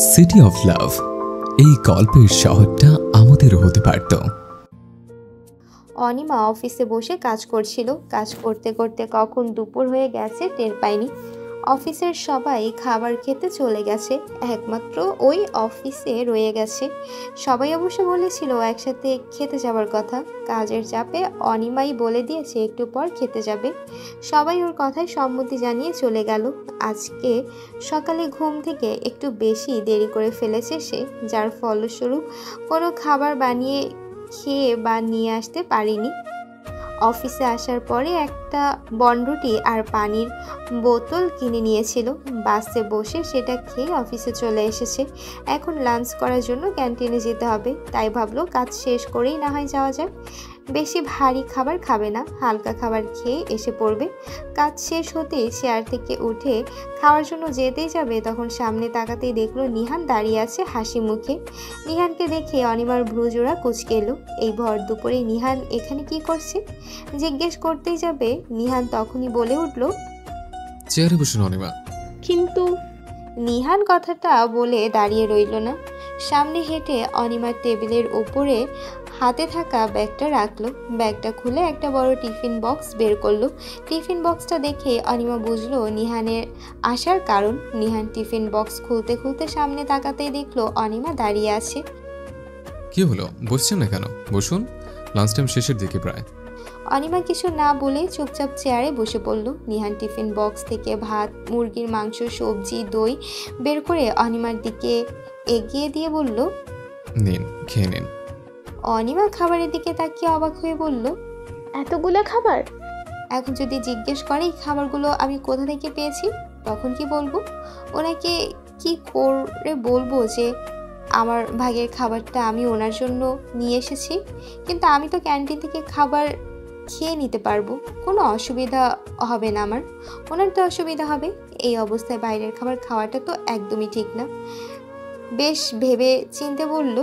সিটি অফ লাভ, এই গল্পের শহরটা আমাদেরও হতে পারত। অনিমা অফিসে বসে কাজ করছিল। কাজ করতে করতে কখন দুপুর হয়ে গেছে টের পায়নি। অফিসের সবাই খাবার খেতে চলে গেছে, একমাত্র ওই অফিসে রয়ে গেছে। সবাই অবশ্য বলেছিল একসাথে খেতে যাওয়ার কথা, কাজের চাপে অনিমাই বলে দিয়েছে একটু পর খেতে যাবে। সবাই ওর কথায় সম্মতি জানিয়ে চলে গেল। আজকে সকালে ঘুম থেকে একটু বেশি দেরি করে ফেলেছে সে, যার ফলস্বরূপ কোনো খাবার বানিয়ে খেয়ে বা নিয়ে আসতে পারিনি। অফিসে আসার পরে একটা বনরুটি আর পানির বোতল কিনে নিয়েছিল। বাসে বসে সেটা খেয়ে অফিসে চলে এসেছে। এখন লাঞ্চ করার জন্য ক্যান্টিনে যেতে হবে, তাই ভাবলো কাজ শেষ করেই না হয় যাওয়া যাক। বেশি ভারী খাবার খাবে না, হালকা খাবার খেয়ে এসে পড়বে। কাজ শেষ হতেই চেয়ার থেকে উঠে খাওয়ার জন্য যেতেই যাবে, তখন সামনে তাকাতেই দেখলো নিহান দাঁড়িয়ে আছে হাসি মুখে। নিহানকে দেখে অনিমার ভ্রুজোড়া কুঁচকে এলো। এই ভর দুপুরে নিহান এখানে কি করছে জিজ্ঞেস করতেই যাবে, নিহান তখনই বলে উঠল, চেয়ারে বসুন অনিমা। কিন্তু নিহান কথাটা বলে দাঁড়িয়ে রইল না, সামনে হেঁটে অনিমার টেবিলের ওপরে হাতে থাকা ব্যাগটা রাখলো। ব্যাগটা খুলে একটা বড় টিফিন বক্স বের করলো। টিফিন বক্সটা দেখে অনিমা বুঝলো নিহানের আসার কারণ। নিহান টিফিন বক্স খুলতে খুলতে সামনে তাকাতেই দেখলো অনিমা দাঁড়িয়ে আছে। কি হলো, বসছেন না কেন? বসুন, লাঞ্চ টাইম শেষের দিকে প্রায়। অনিমা কিছু না বলে চুপচাপ চেয়ারে বসে পড়ল। নিহান টিফিন বক্স থেকে ভাত, মুরগির মাংস, সবজি, দই বের করে অনিমার দিকে এগিয়ে দিয়ে বলল, নিন, খেয়ে নিন। অনিমা খাবারের দিকে তাকিয়ে অবাক হয়ে বলল, এতগুলো খাবার? এখন যদি জিজ্ঞেস করে এই খাবারগুলো আমি কোথা থেকে পেয়েছি, তখন কি বলবো? ওনাকে কি করে বলবো যে আমার ভাগের খাবারটা আমি ওনার জন্য নিয়ে এসেছি? কিন্তু আমি তো ক্যান্টিন থেকে খাবার খেয়ে নিতে পারবো, কোনো অসুবিধা হবে না আমার। ওনার তো অসুবিধা হবে। এই অবস্থায় বাইরের খাবার খাওয়াটা তো একদমই ঠিক না। বেশ ভেবে চিনতে বলল,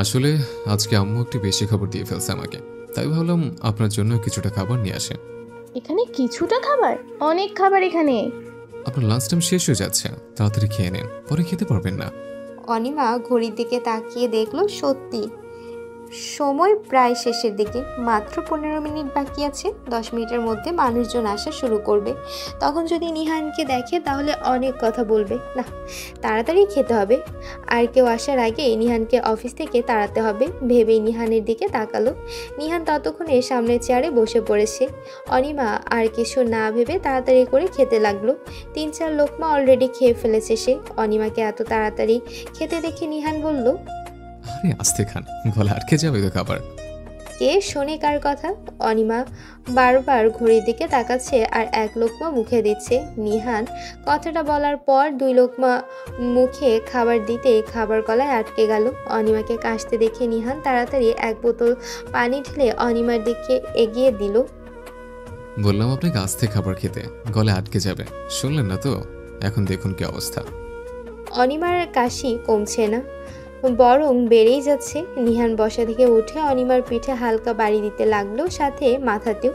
আসলে আজকে আম্মু একটু বেশি খাবার দিয়ে ফেলছে আমাকে, তাই ভাবলাম আপনার জন্য কিছুটা খাবার নিয়ে আসে। এখানে কিছুটা খাবার? অনেক খাবার এখানে। আপনার লাঞ্চ টাইম শেষ হয়ে যাচ্ছে, তাড়াতাড়ি খেয়ে নিন, পরে খেতে পারবেন না। অনিমা ঘড়ির দিকে তাকিয়ে দেখলো সত্যি সময় প্রায় শেষের দিকে, মাত্র 15 মিনিট বাকি আছে। 10 মিনিটের মধ্যে মানুষজন আসা শুরু করবে। তখন যদি নিহানকে দেখে তাহলে অনেক কথা বলবে। না, তাড়াতাড়ি খেতে হবে। আর কেউ আসার আগে নিহানকে অফিস থেকে তাড়াতে হবে ভেবেই নিহানের দিকে তাকালো। নিহান ততক্ষণে সামনের চেয়ারে বসে পড়েছে। অনিমা আর কিছু না ভেবে তাড়াতাড়ি করে খেতে লাগলো। 3-4 লোকমা অলরেডি খেয়ে ফেলেছে সে। অনিমাকে এত তাড়াতাড়ি খেতে দেখে নিহান বলল, আরে আস্তে খান, গলা আটকে যাবে তো খাবার। কে শোনে কার কথা? অনিমা বারবার ঘড়ির দিকে তাকাচ্ছে আর 1 লোকমা মুখে দিচ্ছে। নিহান কথাটা বলার পর 2 লোকমা মুখে খাবার দিতেই খাবার গলায় আটকে গেল। অনিমাকে কাশতে দেখে নিহান তাড়াতাড়ি 1 বোতল পানি ঢেলে অনিমার দিকে এগিয়ে দিল। বললাম আপনাকে আস্তে খাবার খেতে, গলা আটকে যাবে, শুনলেন না তো? এখন দেখুন কি অবস্থা। অনিমার কাশি কমছে না, বরং বেড়েই যাচ্ছে। নিহান বসা থেকে উঠে অনিমার পিঠে হালকা বাড়ি দিতে লাগলো, সাথে মাথাতেও।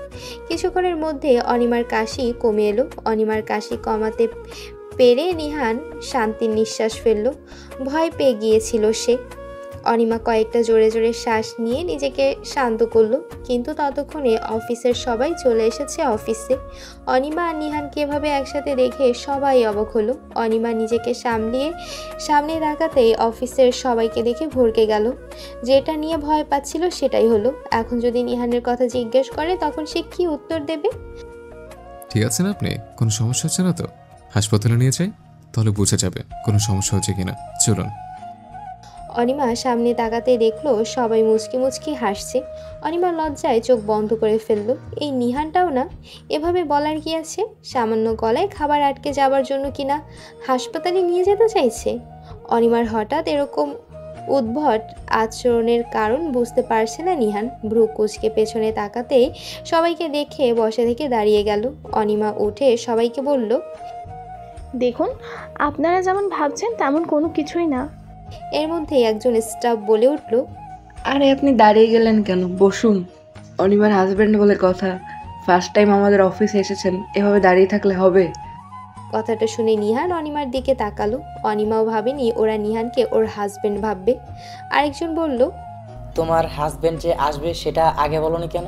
কিছুক্ষণের মধ্যে অনিমার কাশি কমে এলো। অনিমার কাশি কমাতে পেরে নিহান শান্তির নিঃশ্বাস ফেলল। ভয় পেয়ে গিয়েছিল সে। অনিমা কয়েকটা জোরে জোরে শ্বাস নিয়ে নিজেকে শান্ত করলো। কিন্তু ততক্ষণে অফিসের সবাই চলে এসেছে অফিসে। অনিমা আর নিহানকে এভাবে একসাথে দেখে সবাই অবাক হলো। অনিমা নিজেকে সামনে তাকাতেই অফিসের সবাইকে দেখে ভরকে গেল। যেটা নিয়ে ভয় পাচ্ছিল সেটাই হলো। এখন যদি নিহানের কথা জিজ্ঞেস করে তখন সে কি উত্তর দেবে? ঠিক আছেন আপনি? কোনো সমস্যা হচ্ছে না তো? হাসপাতালে নিয়ে যাই, তাহলে বোঝা যাবে কোনো সমস্যা হচ্ছে কিনা। চলুন। অনিমা সামনে তাকাতে দেখলো সবাই মুচকি মুচকি হাসছে। অনিমা লজ্জায় চোখ বন্ধ করে ফেললো। এই নিহানটাও না, এভাবে বলার কি আছে? সামান্য গলায় খাবার আটকে যাবার জন্য কিনা হাসপাতালে নিয়ে যেতে চাইছে। অনিমার হঠাৎ এরকম উদ্ভট আচরণের কারণ বুঝতে পারছে না নিহান। ভ্রু কুঁচকে পেছনে তাকাতেই সবাইকে দেখে বসা থেকে দাঁড়িয়ে গেল। অনিমা উঠে সবাইকে বলল, দেখুন, আপনারা যেমন ভাবছেন তেমন কোনো কিছুই না। এর মধ্যেই একজন স্টাফ বলে উঠল, আরে আপনি দাঁড়িয়ে গেলেন কেন? বসুন। অনিমার হাজব্যান্ড বলে কথা, ফার্স্ট টাইম আমাদের অফিসে এসেছেন, এভাবে দাঁড়িয়ে থাকলে হবে? কথাটা শুনে নিহান অনিমার দিকে তাকালো। অনিমাও ভাবেনি ওরা নিহানকে ওর হাজবেন্ড ভাববে। আরেকজন বলল, তোমার হাজবেন্ড যে আসবে সেটা আগে বলনি কেন?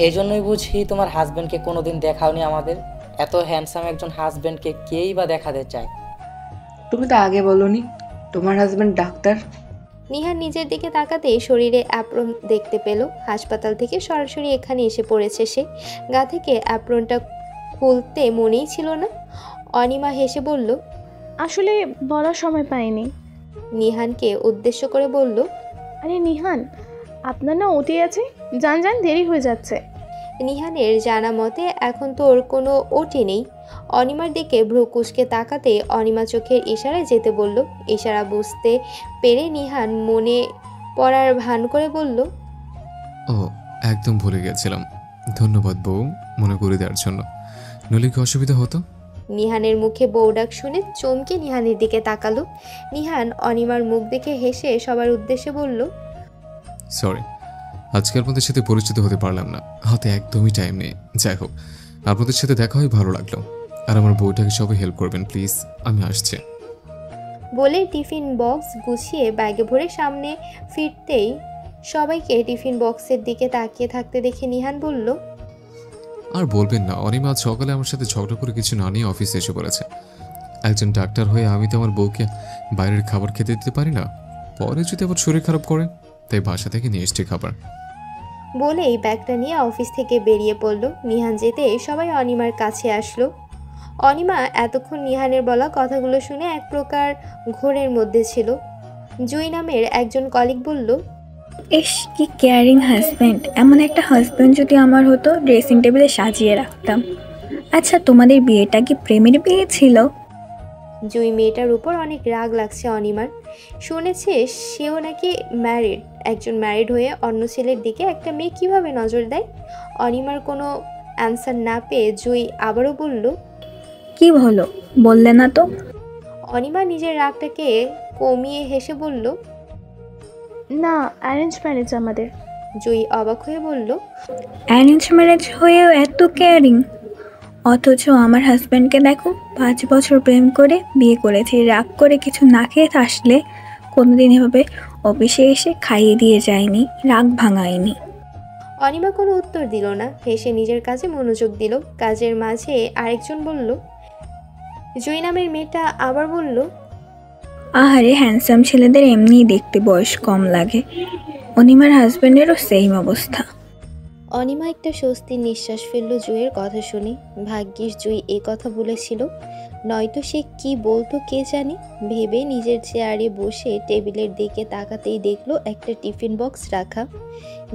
এই জন্যই বুঝি তোমার হাজবেন্ডকে কোনোদিন দেখাওনি আমাদের। এত হ্যান্ডসাম একজন হাজবেন্ডকে কেই বা দেখাতে চায়? তুমি তো আগে বলনি তোমার হাজবেন্ড ডাক্তার। নিহান নিজের দিকে তাকাতেই শরীরে অ্যাপ্রন দেখতে পেল। হাসপাতাল থেকে সরাসরি এখানে এসে পড়েছে সে। গা থেকে অ্যাপ্রনটা খুলতে মনেই ছিল না। অনিমা হেসে বলল, আসলে বলার সময় পাইনি। নিহানকে উদ্দেশ্য করে বলল, আরে নিহান, আপনার না ওটি আছে, যান যান, দেরি হয়ে যাচ্ছে। নিহানের জানা মতে এখন তো ওর কোনো ওটি নেই। অনিমার দিকে ভ্রু কুঁচকে তাকাতে অনিমা চোখের ইশারায় যেতে বলল। ইশারা বুঝতে পেরে নিহান মনে পড়ার ভান করে বলল, ও একদম ভুলে গেছিলাম। ধন্যবাদ বউ মনে করে দেওয়ার জন্য, নইলে কি অসুবিধা হতো? নিহানের মুখে বউ ডাক শুনে চমকে নিহানের দিকে তাকালো। নিহান অনিমার মুখ দেখে হেসে সবার উদ্দেশ্যে বলল, সরি, আজকে আপনাদের সাথে পরিচিত হতে পারলাম না, হাতে একদমই টাইম নেই। যাই হোক, আপনাদের সাথে দেখা হয়ে ভালো লাগলো। আর আমার বউটাকে সবাই হেল্প করবেন প্লিজ, আমি আসছি। বলে টিফিন বক্স গুছিয়ে ব্যাগে ভরে সামনে ফিরতেই সবাইকে টিফিন বক্সের দিকে তাকিয়ে থাকতে দেখে নিহান বলল, আর বলবেন না, অনিমা আজ সকালে আমার সাথে ঝগড়া করে কিছু না নিয়ে অফিসে এসে পড়েছে। একজন ডাক্তার হয়ে আমি তো আমার বউকে বাইরের খাবার খেতে দিতে পারি না, পরে যদি আবার শরীর খারাপ করে, তাই বাসা থেকে নিয়ে এসছি খাবার। বলেই ব্যাগটা নিয়ে অফিস থেকে বেরিয়ে পড়ল। নিহান যেতে সবাই অনিমার কাছে আসলো। অনিমা এতক্ষণ নিহানের বলা কথাগুলো শুনে এক প্রকার ঘোরের মধ্যে ছিল। জুই নামের একজন কলিগ বলল, ইস, কি কেয়ারিং হাজব্যান্ড! এমন একটা হাজব্যান্ড যদি আমার হতো, ড্রেসিং টেবিলে সাজিয়ে রাখতাম। আচ্ছা, তোমাদের বিয়েটা কি প্রেমের বিয়ে ছিল? জুই মেয়েটার উপর অনেক রাগ লাগছে অনিমার। শুনেছে সেও নাকি ম্যারিড। একজন ম্যারিড হয়ে অন্য ছেলের দিকে একটা মেয়ে কিভাবে নজর দেয়? অনিমার কোনো অ্যান্সার না পেয়ে জুই আবারও বলল, কি হলো, বললে না তো? অনিমা নিজের রাগটাকে কমিয়ে হেসে বলল, না, অ্যারেঞ্জ ম্যারেজ আমাদের। জুই অবাক হয়ে বলল, অ্যারেঞ্জ ম্যারেজ হয়েও এত কেয়ারিং? অথচ আমার হাজব্যান্ডকে দেখো, 5 বছর প্রেম করে বিয়ে করেছি, রাগ করে কিছু না খেয়ে আসলে কোনোদিন এভাবে অফিসে এসে খাইয়ে দিয়ে যায়নি, রাগ ভাঙায়নি। অনিমা কোনো উত্তর দিল না, হেসে নিজের কাজে মনোযোগ দিল। কাজের মাঝে আরেকজন বলল, জুই নামের মেয়েটা আবার বলল, আহারে, হ্যান্ডসাম ছেলেদের এমনিই দেখতে বয়স কম লাগে। অনিমার হাজব্যান্ডেরও সেম অবস্থা। অনিমা একটা স্বস্তির নিঃশ্বাস ফেলল জুইয়ের কথা শুনে। ভাগ্যিস জুই এ কথা বলেছিল, নয়তো সে কি বলতো কে জানে। ভেবে নিজের চেয়ারে বসে টেবিলের দিকে তাকাতেই দেখলো একটা টিফিন বক্স রাখা।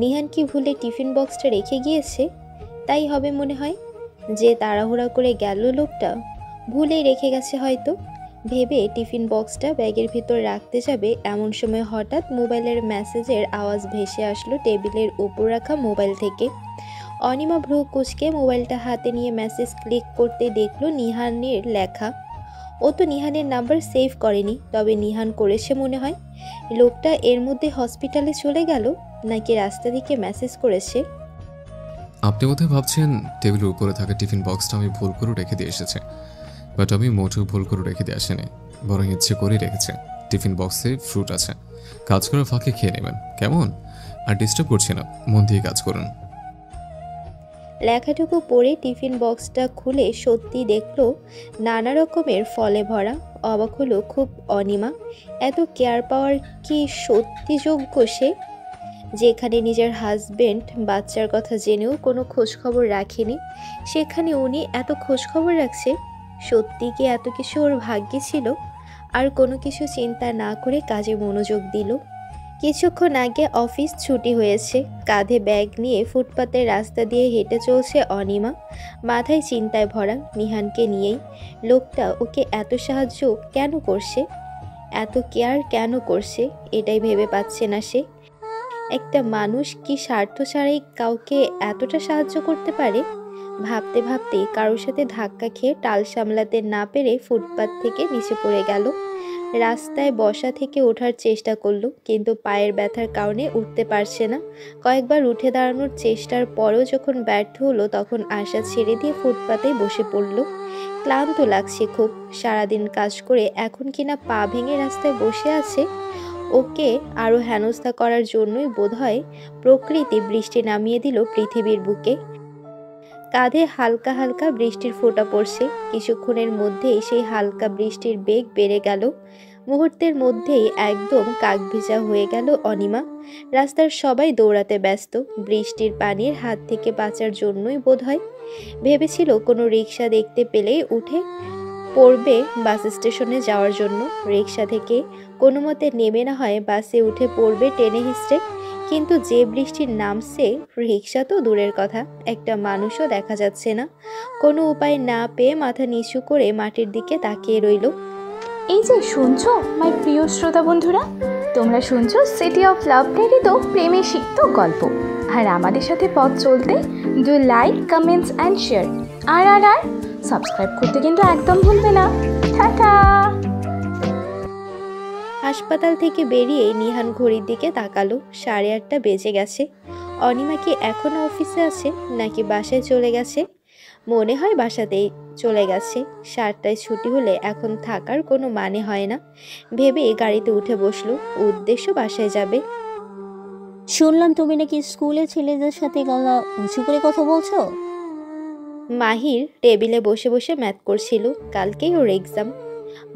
নিহান কি ভুলে টিফিন বক্সটা রেখে গিয়েছে? তাই হবে মনে হয়। যে তাড়াহুড়া করে গেল লোকটা ভুলেই রেখে গেছে হয়তো। ভেবে টিফিন বক্সটা ব্যাগের ভিতর রাখতে যাবে এমন সময় হঠাৎ মোবাইলের মেসেজের আওয়াজ ভেসে আসলো টেবিলের উপর রাখা মোবাইল থেকে। অনিমা ভ্রু কুঁচকে মোবাইলটা হাতে নিয়ে মেসেজ ক্লিক করতে দেখলো নিহানের লেখা। ও তো নিহানের নাম্বার সেভ করেনি, তবে নিহান করেছে মনে হয়। লোকটা এর মধ্যে হসপিটালে চলে গেল নাকি রাস্তা থেকে মেসেজ করেছে। আপনি বোধহয় ভাবছেন টেবিলের উপরে থাকা টিফিন বক্সটা আমি ভুল করে রেখে দিয়ে এসেছি, বাট আমি মোটেও ভুল করে রেখে দিয়ে আসিনি, বরং ইচ্ছে করেই রেখেছে। টিফিন বক্সে ফ্রুট আছে, কাজ করার ফাঁকে খেয়ে নেবেন কেমন? আর ডিস্টার্ব করছি না, মন দিয়ে কাজ করুন। লেখাটুকু পড়ে টিফিন বক্সটা খুলে সত্যি দেখলো নানা রকমের ফলে ভরা। অবাক হলো খুব অনিমা। এত কেয়ার পাওয়ার কি সত্যি যোগ্য সে? যেখানে নিজের হাজবেন্ড বাচ্চার কথা জেনেও কোনো খোঁজখবর রাখেনি, সেখানে উনি এত খোঁজখবর রাখছে। সত্যি কি এত কিছু ওর ভাগ্যে ছিল? আর কোনো কিছু চিন্তা না করে কাজে মনোযোগ দিল। কিছুক্ষণ আগে অফিস ছুটি হয়েছে। কাঁধে ব্যাগ নিয়ে ফুটপাতের রাস্তা দিয়ে হেঁটে চলছে অনিমা, মাথায় চিন্তায় ভরা নিহানকে নিয়েই। লোকটা ওকে এত সাহায্য কেন করছে, এত কেয়ার কেন করছে, এটাই ভেবে পাচ্ছে না সে। একটা মানুষ কি স্বার্থ ছাড়াই কাউকে এতটা সাহায্য করতে পারে? ভাবতে ভাবতেই কারোর সাথে ধাক্কা খেয়ে টাল সামলাতে না পেরে ফুটপাত থেকে নিচে পড়ে গেল। রাস্তায় বসা থেকে ওঠার চেষ্টা করলো, কিন্তু পায়ের ব্যথার কারণে উঠতে পারছে না। কয়েকবার উঠে দাঁড়ানোর চেষ্টার পরেও যখন ব্যর্থ হলো, তখন আশা ছেড়ে দিয়ে ফুটপাতেই বসে পড়ল। ক্লান্ত লাগছে খুব। সারাদিন কাজ করে এখন কিনা পা ভেঙে রাস্তায় বসে আছে। ওকে আরও হেনস্থা করার জন্যই বোধহয় প্রকৃতি বৃষ্টি নামিয়ে দিল পৃথিবীর বুকে। কাঁধে হালকা হালকা বৃষ্টির ফোঁটা পড়ছে। কিছুক্ষণের মধ্যেই সেই হালকা বৃষ্টির বেগ বেড়ে গেল। মুহূর্তের মধ্যেই একদম কাকভেজা হয়ে গেল অনিমা। রাস্তার সবাই দৌড়াতে ব্যস্ত, বৃষ্টির পানির হাত থেকে বাঁচার জন্যই বোধহয়। ভেবেছিল কোনো রিক্সা দেখতে পেলেই উঠে পড়বে বাস স্টেশনে যাওয়ার জন্য। রিক্সা থেকে কোনো মতে নেমে না হয় বাসে উঠে পড়বে টেনে হিস্ট্রে। কিন্তু যে বৃষ্টির নামছে, রিক্সা তো দূরের কথা, একটা মানুষও দেখা যাচ্ছে না। কোনো উপায় না পেয়ে মাথা নিচু করে মাটির দিকে তাকিয়ে রইল। এই যে শুনছো মাই প্রিয় শ্রোতা বন্ধুরা, তোমরা শুনছো সিটি অফ লাভ প্রেরিত প্রেমে সিক্ত গল্প। আর আমাদের সাথে পথ চলতে do like, comments and share. আর সাবস্ক্রাইব করতে কিন্তু একদম ভুলবে না। টাটা। হাসপাতাল থেকে বেরিয়ে নিহান ঘড়ির দিকে তাকালো। 8:30 বেজে গেছে। অনিমা কি এখনো অফিসে আছে নাকি বাসায় চলে গেছে? মনে হয় বাসাতেই চলে গেছে। 7টায় ছুটি হলে এখন থাকার কোনো মানে হয় না ভেবে গাড়িতে উঠে বসলো। উদ্দেশ্য বাসায় যাবে। শুনলাম তুমি নাকি স্কুলে ছেলেদের সাথে গলা উঁচু করে কথা বলছো। মাহির টেবিলে বসে বসে ম্যাথ করছিল, কালকেই ওর এক্সাম।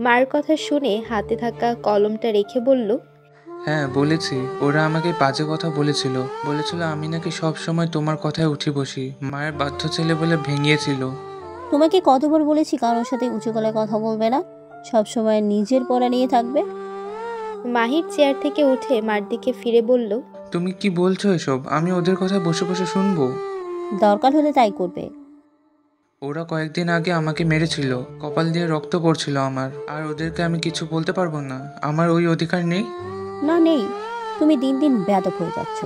মার কথা শুনে হাতে থাকা কলমটা রেখে বলল, হ্যাঁ বলেছি, ওরা আমাকে বাজে কথা বলেছিল। আমি নাকি সব সময় তোমার কথায় উঠে বসি। মায়ের বাধ্য ছেলে বলে ভেঙিয়েছিল। তোমাকে কতবার বলেছি কারোর সাথে উঁচু গলায় কথা বলবে না, সব সময় নিজের পড়া নিয়ে থাকবে। মাহির চেয়ার থেকে উঠে মার দিকে ফিরে বলল, তুমি কি বলছো এসব? আমি ওদের কথায় বসে বসে শুনবো? দরকার হলে তাই করবে। ওরা কয়েকদিন আগে আমাকে মেরেছিল, কপাল দিয়ে রক্ত পড়ছিল আমার। আর ওদেরকে আমি কিছু বলতে পারবো না? আমার ওই অধিকার নেই? না নেই, তুমি দিন দিন বেয়াদব হয়ে যাচ্ছ।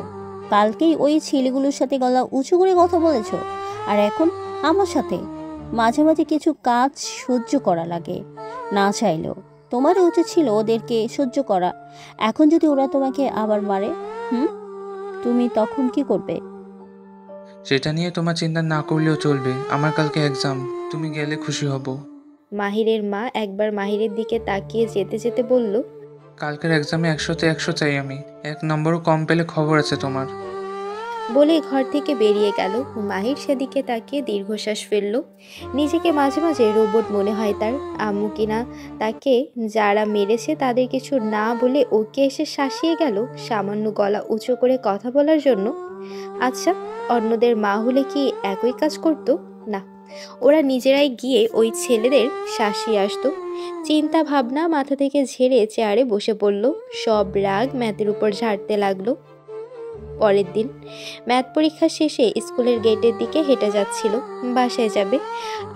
কালকেই ওই ছেলেগুলোর সাথে গলা উঁচু করে কথা বলেছো, আর এখন আমার সাথে। মাঝে মাঝে কিছু কাজ সহ্য করা লাগে না চাইলেও। তোমার উচিত ছিল ওদেরকে সহ্য করা। এখন যদি ওরা তোমাকে আবার মারে, তুমি তখন কি করবে? সেটা নিয়ে তোমার চিন্তা না করলেও চলবে। আমার কালকে এক্সাম, তুমি গেলে খুশি হব। মাহিরের মা একবার মাহিরের দিকে তাকিয়ে যেতে যেতে বলল, কালকের এক্সামে 100তে 100 চাই আমি। 1 নম্বরও কম পেলে খবর আছে তোমার। বলে ঘর থেকে বেরিয়ে গেল। মাহির সেদিকে তাকিয়ে দীর্ঘশ্বাস ফেলল। নিজেকে মাঝে মাঝে রোবট মনে হয় তার। আম্মু কিনা তাকে যারা মেরেছে তাদের কিছু না বলে ওকে এসে শাসিয়ে গেল সামান্য গলা উঁচু করে কথা বলার জন্য। আচ্ছা, অন্যদের মা হলে কি একই কাজ করতো? না, ওরা নিজেরাই গিয়ে ওই ছেলেদের শাসিয়ে আসতো। চিন্তা ভাবনা মাথা থেকে ঝেড়ে চেয়ারে বসে পড়ল। সব রাগ ম্যাথের উপর ঝাড়তে লাগলো। পরের দিন ম্যাথ পরীক্ষা শেষে স্কুলের গেটের দিকে হেঁটে যাচ্ছিল, বাসায় যাবে।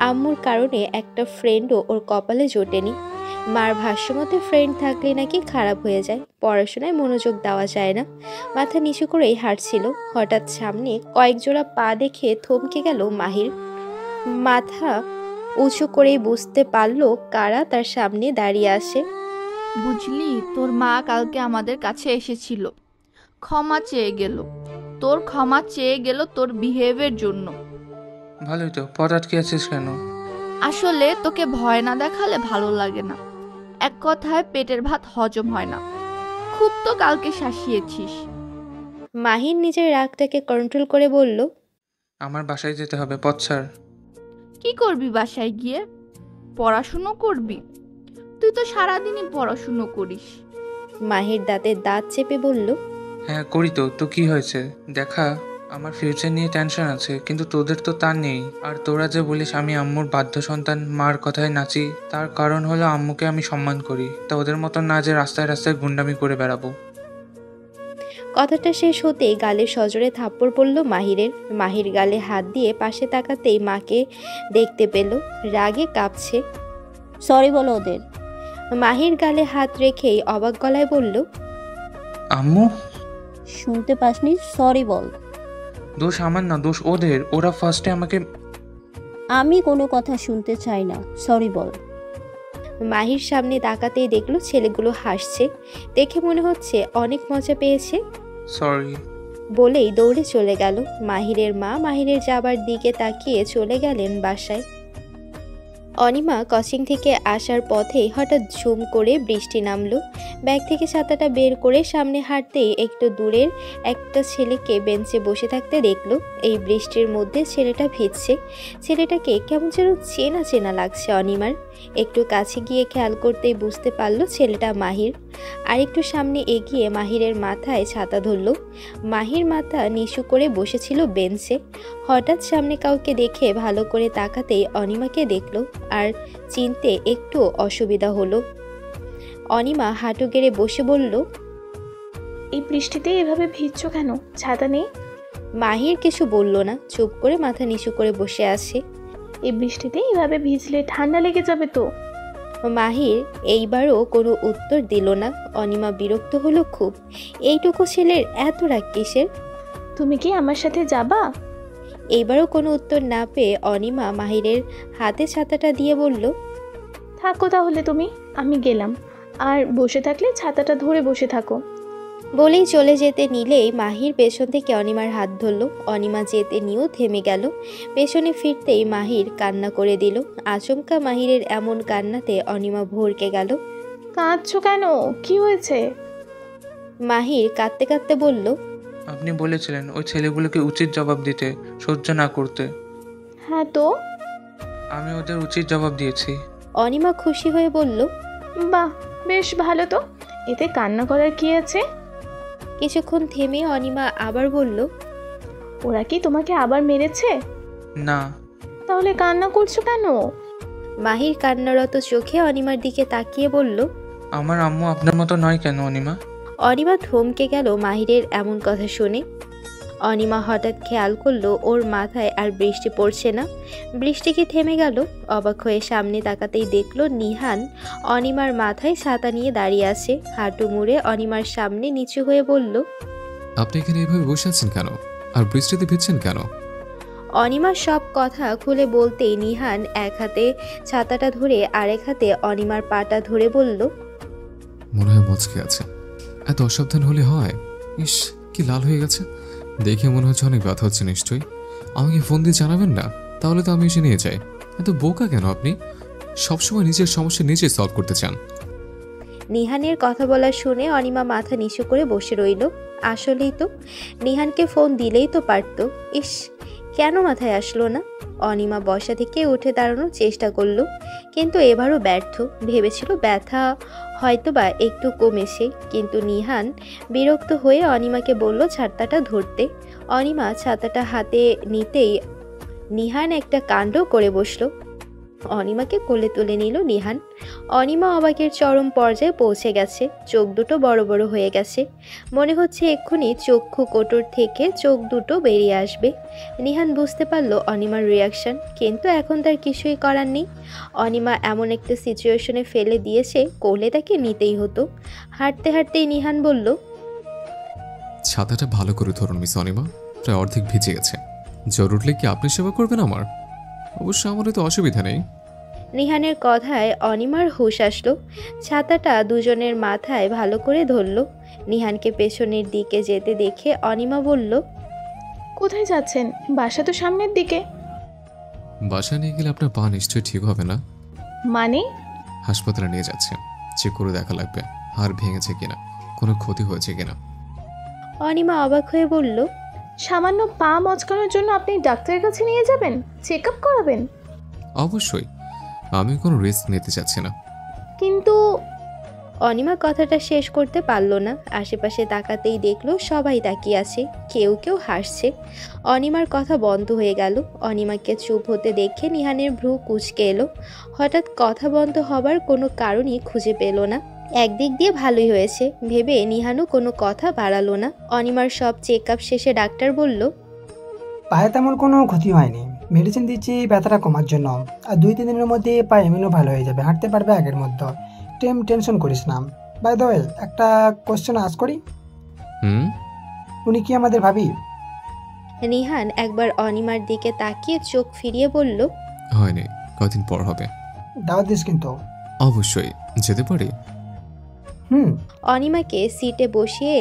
আম্মুর কারণে একটা ফ্রেন্ডও ওর কপালে জোটেনি। মার ভাষ্যমতে ফ্রেন্ড থাকলে নাকি খারাপ হয়ে যায়, পড়াশোনায় মনোযোগ দেওয়া যায় না। মাথা নিচু করেই হাঁটছিল। হঠাৎ সামনে কয়েক জোড়া পা দেখে থমকে গেল মাহির। মাথা উঁচু করেই বুঝতে পারলো কারা তার সামনে দাঁড়িয়ে আসে। বুঝলি, তোর মা কালকে আমাদের কাছে এসেছিল, ক্ষমা চেয়ে গেল। তোর বিহেভের জন্য। ভালোই তো, পথ আটকে আছিস কেন? আসলে তোকে ভয় না দেখালে ভালো লাগে না। এক কথায় পেটের ভাত হজম হয় না। খুব তো কালকে শাসিয়েছিস। মাহির নিজের রাগটাকে কন্ট্রোল করে বলল, আমার বাসায় যেতে হবে, পথ ছাড়। কি করবি বাসায় গিয়ে? পড়াশুনো করবি? তুই তো সারাদিনই পড়াশুনো করিস। মাহির দাঁতে দাঁত চেপে বলল, হ্যাঁ করি তো। তো কি হয়েছে? দেখা, আমার ফিউচার নিয়ে টেনশন আছে, কিন্তু তোদের তো তা নেই। আর তোরা যে বলিস আমি আম্মুর বাধ্য সন্তান, মার কথায় নাচি, তার কারণ হলো আম্মুকে আমি সম্মান করি। তা ওদের মতন না যে রাস্তায় রাস্তায় গুন্ডামি করে বেড়াবো। কথাটা শেষ হতেই গালে সজোরে থাপ্পড় পড়ল মাহিরের। মাহির গালে হাত দিয়ে পাশে তাকাতেই মাকে দেখতে পেল, রাগে কাঁপছে। সরি বলো ওদের। মাহির গালে হাত রেখেই অবাক গলায় বলল, আম্মু? শুনতে পাসনি? সরি বল। দোষ আমার না, দোষ ওদের। ওরা ফার্স্টে আমাকে। আমি কোনো কথা শুনতে চাই না, সরি বল। মাহির সামনে তাকাতেই দেখলো ছেলেগুলো হাসছে। দেখে মনে হচ্ছে অনেক মজা পেয়েছে। সরি বলেই দৌড়ে চলে গেল। মাহিরের মা মাহিরের যাবার দিকে তাকিয়ে চলে গেলেন বাসায়। অনিমা কোচিং থেকে আসার পথে হঠাৎ ঝুম করে বৃষ্টি নামলো। ব্যাগ থেকে ছাতাটা বের করে সামনে হাঁটতেই একটু দূরের একটা ছেলেকে বেঞ্চে বসে থাকতে দেখলো। এই বৃষ্টির মধ্যে ছেলেটা ভিজছে। ছেলেটাকে কেমন যেন চেনা চেনা লাগছে অনিমার। একটু কাছে গিয়ে খেয়াল করতেই বুঝতে পারলো ছেলেটা মাহির। আর একটু সামনে এগিয়ে মাহিরের মাথায় ছাতা ধরলো। মাহির মাথা নিচু করে বসেছিল বেঞ্চে। হঠাৎ সামনে কাউকে দেখে ভালো করে তাকাতেই অনিমাকে দেখলো আর চিনতে একটু অসুবিধা হলো। অনিমা হাঁটু গেড়ে বসে বলল, এই বৃষ্টিতে এভাবে ভিজছো কেন? ছাতা নেই? মাহির কিছু বলল না, চুপ করে মাথা নিচু করে বসে আছে। এই বৃষ্টিতে এভাবে ভিজলে ঠান্ডা লেগে যাবে তো। মাহির এইবারও কোনো উত্তর দিল না। অনিমা বিরক্ত হলো খুব। এইটুকু ছেলের এত রাগ কিসের? তুমি কি আমার সাথে যাবা? এইবারও কোনো উত্তর না পেয়ে অনিমা মাহিরের হাতে ছাতাটা দিয়ে বলল, থাকো তাহলে তুমি, আমি গেলাম। আর বসে থাকলে ছাতাটা ধরে বসে থাকো। বলেই চলে যেতে নিলেই মাহির পেছন থেকে অনিমার হাত ধরল। অনিমা যেতে নিয়েও থেমে গেল। পেছনে ফিরতেই মাহির কান্না করে দিল। আচমকা মাহিরের এমন কান্নাতে অনিমা ভরকে গেল। কাঁদছো কেন? কি হয়েছে? মাহির কাঁদতে কাঁদতে বলল, আপনি বলেছিলেন ওই ছেলেগুলোকে উচিত জবাব দিতে, সহ্য না করতে। হ্যাঁ তো? আমি ওদের উচিত জবাব দিয়েছি। অনিমা খুশি হয়ে বলল, বাহ, বেশ ভালো তো। এতে কান্না করার কি আছে? কিছুক্ষণ থেমে অনিমা আবার বলল, ওরা কি তোমাকে আবার মেরেছে? না। তাহলে কান্না করছো কেন? মাহির কান্নারত চোখে অনিমার দিকে তাকিয়ে বলল, আমার আম্মু আপনার মতো নয় কেন অনিমা? অনিমা থমকে গেল মাহিরের এমন কথা শুনে। অনিমা হঠাৎ খেয়াল করলো ওর মাথায় আর বৃষ্টি পড়ছে না। বৃষ্টি কি থেমে গেল? অবাক হয়ে সামনে তাকাতেই দেখলো নিহান অনিমার মাথায় ছাতা নিয়ে দাঁড়িয়ে আছে। হাঁটু মুড়ে অনিমার সামনে নিচু হয়ে বলল, আপনি এখানে এভাবে বসে আছেন কেন? আর বৃষ্টিতে ভিজছেন কেন? অনিমার সব কথা খুলে বলতেই নিহান এক হাতে ছাতাটা ধরে আরেক হাতে অনিমার পাটা ধরে বলল, মনে হয় মচকে আছে। এত অসাবধান হলে হয়? ইস, কি লাল হয়ে গেছে। দেখে মনে হচ্ছে অনেক ব্যথা হচ্ছে নিশ্চয়ই। আমাকে ফোন দিয়ে জানাবেন না? তাহলে তো আমি এসে নিয়ে যাই। এত বোকা কেন আপনি? সবসময় নিজের সমস্যা নিজে সলভ করতে চান। নিহানের কথা বলা শুনে অনিমা মাথা নিচু করে বসে রইল। আসলেই তো, নিহানকে ফোন দিলেই তো পারতো। ইস, কেন মাথায় আসলো না? অনিমা বসা থেকে উঠে দাঁড়ানোর চেষ্টা করলো, কিন্তু এবারও ব্যর্থ। ভেবেছিল ব্যথা হয়তো বা একটু কমেছে, কিন্তু নিহান বিরক্ত হয়ে অনিমাকে বলল ছাতাটা ধরতে। অনিমা ছাতাটা হাতে নিতেই নিহান একটা কাণ্ড করে বসলো। অনিমাকে কোলে তুলে নিল নিহান। অনিমা অবাকের চরম পর্যায়ে পৌঁছে গেছে। চোখ দুটো বড় বড় হয়ে গেছে। মনে হচ্ছে এক্ষুনি চক্ষু কোটর থেকে চোখ দুটো বেরিয়ে আসবে। নিহান বুঝতে পারলো অনিমার রিয়াকশন, কিন্তু এখন তার কিছুই করার নেই। অনিমা এমন একটা সিচুয়েশনে ফেলে দিয়েছে, কোলে তাকে নিতেই হতো। হাঁটতে হাঁটতেই নিহান বলল, ছাতাটা ভালো করে ধরুন মিস অনিমা, প্রায় অর্ধেক ভিজে গেছে। জরুরি কি আপনি সেবা করবেন আমার? অবশ্য আমার তো অসুবিধা নেই। নিহানের কথায় অনিমার হুঁশ আসলো। ছাতাটা দুজনের মাথায় ভালো করে ধরলো। নিহানকে পেছনের দিকে যেতে দেখে অনিমা বলল, কোথায় যাচ্ছেন? বাসা তো সামনের দিকে। বাসায় নিয়ে গেলে আপনার পা নিশ্চয়ই ঠিক হবে না। মানে? হাসপাতালে নিয়ে যাচ্ছে, চেক করে দেখা লাগবে হাড় ভেঙেছে কিনা, কোনো ক্ষতি হয়েছে কিনা। অনিমা অবাক হয়ে বলল, সামান্য পা মচকানোর জন্য আপনি ডাক্তারের কাছে নিয়ে যাবেন? চেক আপ করাবেন? অবশ্যই, আমি কোনো রিস্ক নিতে চাচ্ছি না। কিন্তু অনিমা কথাটা শেষ করতে পারল না। আশেপাশে তাকাতেই দেখলো সবাই তাকিয়ে আছে, কেউ কেউ হাসছে। অনিমার কথা বন্ধ হয়ে গেল। অনিমাকে চুপ হতে দেখে নিহানের ভ্রু কুঁচকে এলো। হঠাৎ কথা বন্ধ হবার কোনো কারণই খুঁজে পেল না। একদিক দিয়ে ভালোই হয়েছে ভেবে নিহানও কোনো কথা বাড়ালো না। অনিমার সব চেক আপ শেষে ডাক্তার বলল, পায়ে তেমন কোনো ক্ষতি হয়নি, মেডিসিন দিচ্ছি ব্যথাটা কমার জন্য। আর 2-3 দিনের মধ্যে পা এমনিও ভালো হয়ে যাবে, হাঁটতে পারবে আগের মধ্যে। টেনশন করিস না। বাই দ্য ওয়ে, একটা কোশ্চেন আস করি। উনি কি আমাদের ভাবি? নিহান একবার অনিমার দিকে তাকিয়ে চোখ ফিরিয়ে বলল, হয়নি, কদিন পর হবে। দাওয়াত দিস কিন্তু। অবশ্যই, যেতে পারি। অনিমাকে সিটে বসিয়ে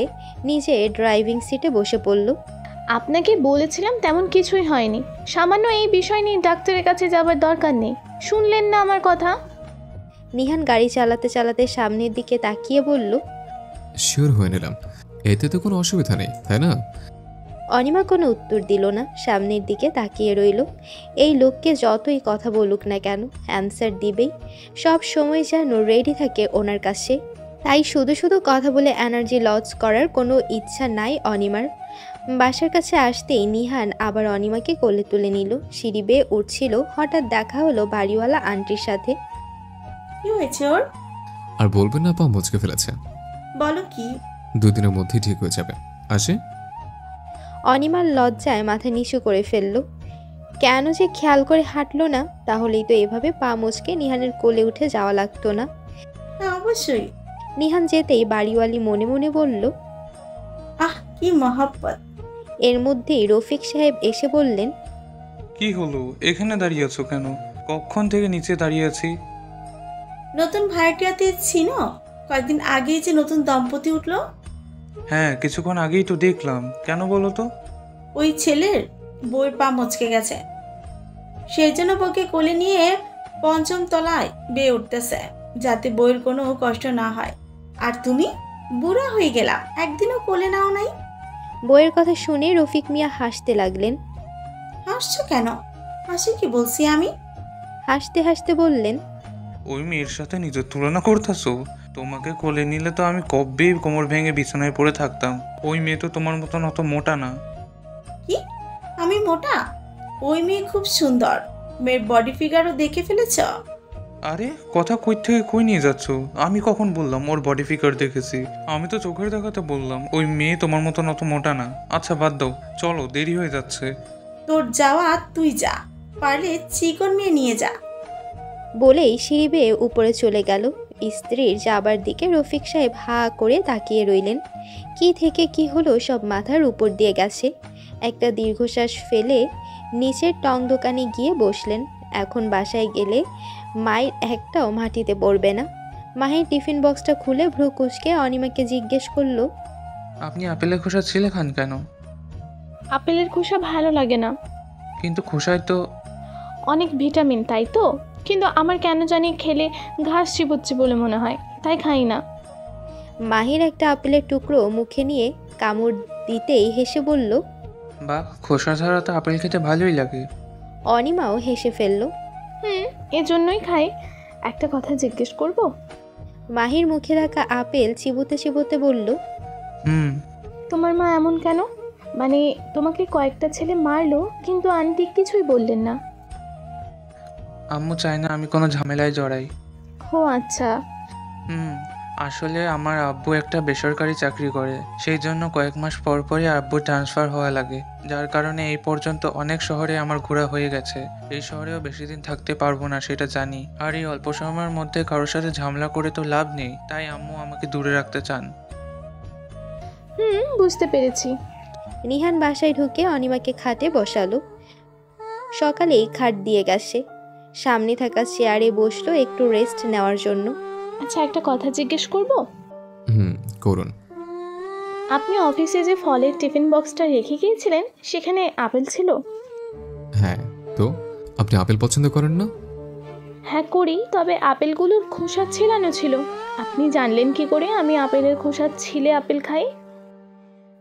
নিজে ড্রাইভিং সিটে বসে পড়ল। আপনাকে বলেছিলাম তেমন কিছুই হয়নি। সামান্য এই বিষয় নিয়ে ডাক্তারের কাছে যাবার দরকার নেই। শুনলেন না আমার কথা? নিহান গাড়ি চালাতে চালাতে সামনের দিকে তাকিয়ে বলল, শিওর হয়ে নিলাম, এতে তো কোনো অসুবিধা নেই, তাই না? অনিমা কোনো উত্তর দিল না, সামনের দিকে তাকিয়ে রইল। এই লোককে যতই কথা বলুক না কেন অ্যান্সার দিবেই, সব সময় যেন রেডি থাকে ওনার কাছে। তাই শুধু শুধু কথা বলে এনার্জি লস করার কোনো ইচ্ছা নাই অনিমার। বাসার কাছে আসতেই নিহান আবার অনিমাকে কোলে তুলে নিল। সিঁড়ি বেয়ে উঠছিল, হঠাৎ দেখা হলো বাড়িওয়ালা আন্টির সাথে। কি হয়েছে ওর? আর বলবেন না, পা মুচকে ফেলেছে। বলো কি? 2 দিনের মধ্যেই ঠিক হয়ে যাবে। আসে। অনিমার লজ্জায় মাথা নিচু করে ফেলল। কেন যে খেয়াল করে হাঁটলো না, তাহলেই তো এভাবে পা মুচকে নিহানের কোলে উঠে যাওয়া লাগতো না। হ্যাঁ অবশ্যই। নিহান যেতেই বাড়িওয়ালি মনে মনে বলল, আহ কি মহব্বত। এর মধ্যেই রফিক সাহেব এসে বললেন, কি হলো, এখানে দাঁড়িয়ে আছো কেন? কখন থেকে নিচে দাঁড়িয়ে আছি। নতুন ভাড়াটিয়াতে ছিল, কয়েকদিন আগেই যে নতুন দম্পতি উঠলো। হ্যাঁ, কিছুক্ষণ আগেই তো দেখলাম। কেন বলো তো? ওই ছেলের বউয়ের পা মচকে গেছে, সেই জন্য বউকে কোলে নিয়ে 5ম তলায় বেয়ে উঠতেছে, যাতে বউয়ের কোনো কষ্ট না হয়। আর তুমি বুড়া হয়ে গেলা, একদিনও কোলে নাও নাই। বইয়ের কথা শুনে রফিক মিয়া হাসতে লাগলেন। হাসছো কেন? হাসি কি বলছি আমি? হাসতে হাসতে বললেন, ওই মেয়ের সাথে নিজের তুলনা করতেছো? তোমাকে কোলে নিলে তো আমি কবেই কোমর ভেঙে বিছানায় পড়ে থাকতাম। ওই মেয়ে তো তোমার মতন অত মোটা না। কি আমি মোটা? ওই মেয়ে খুব সুন্দর, মেয়ের বডি ফিগারও দেখে ফেলেছ? আরে কথা কই থেকে কই নিয়ে যাচ্ছ? আমি কখন বললাম ওর বডি ফিগার দেখেছি? আমি তো চোখের দেখাতে বললাম ওই মেয়ে তোমার মতন অত মোটা না। আচ্ছা বাদ দাও, চলো, দেরি হয়ে যাচ্ছে। তোর যাওয়া তুই যা, পারলে চিকন মেয়ে নিয়ে যা। বলেই সিঁড়ি বেয়ে উপরে চলে গেল। স্ত্রীর যাবার দিকে রফিক সাহেব হা করে তাকিয়ে রইলেন। কি থেকে কি হলো সব মাথার উপর দিয়ে গেছে। একটা দীর্ঘশ্বাস ফেলে নিচের টং দোকানে গিয়ে বসলেন। এখন বাসায় গেলে মায়ের একটাও মাটিতে পড়বে না। মাহির টিফিন বক্সটা খুলে ভ্রু কুঁচকে অনিমাকে জিজ্ঞেস করলো, আপনি আপেলের খোসা ছিলে খান কেন? আপেলের খোসা ভালো লাগে না। কিন্তু খোসায় তো অনেক ভিটামিন, তাই তো, কিন্তু আমার কেন জানি খেলে ঘাস চিবোচ্ছে বলে মনে হয়, তাই খাই না। মাহির একটা আপেলের টুকরো মুখে নিয়ে কামড় দিতেই হেসে বলল, বাহ, খোসা ছাড়া তো আপেল খেতে ভালোই লাগে। অনিমাও হেসে ফেলল। এজন্যই খাই। একটা কথা জিজ্ঞেস করব? মাহির মুখে রাখা আপেল চিবোতে চিবোতে বলল, তোমার মা এমন কেন? মানে তোমাকে কয়েকটা ছেলে মারলো, কিন্তু আন্টি কিছুই বললেন না। আম্মু চায় না আমি কোনো ঝামেলায় জড়াই। ও আচ্ছা। আসলে আমার আব্বু একটা বেসরকারি চাকরি করে, সেই জন্য কয়েক মাস পর পরই আব্বু ট্রান্সফার হওয়া লাগে, যার কারণে এই পর্যন্ত অনেক শহরে আমার ঘোরা হয়ে গেছে। এই শহরেও বেশি দিন থাকতে পারবো না, সেটা জানি। আর এই অল্প সময়ের মধ্যে কারোর সাথে ঝামেলা করে তো লাভ নেই, তাই আম্মু আমাকে দূরে রাখতে চান। বুঝতে পেরেছি। নিহান বাসায় ঢুকে অনিমাকে খাটে বসালো। সকালেই খাট দিয়ে গেছে। সামনে থাকা চেয়ারে বসলো একটু রেস্ট নেওয়ার জন্য। আচ্ছা, একটা কথা জিজ্ঞেস করব? করুন। আপনি অফিসে যে ফলের টিফিন বক্সটা রেখে গিয়েছিলেন, সেখানে আপেল ছিল? হ্যাঁ, তো আপনি আপেল পছন্দ করেন না? হ্যাঁ করি, তবে আপেলগুলোর খোসা ছিলানো ছিল। আপনি জানলেন কি করে আমি আপেলের খোসা ছিলে আপেল খাই?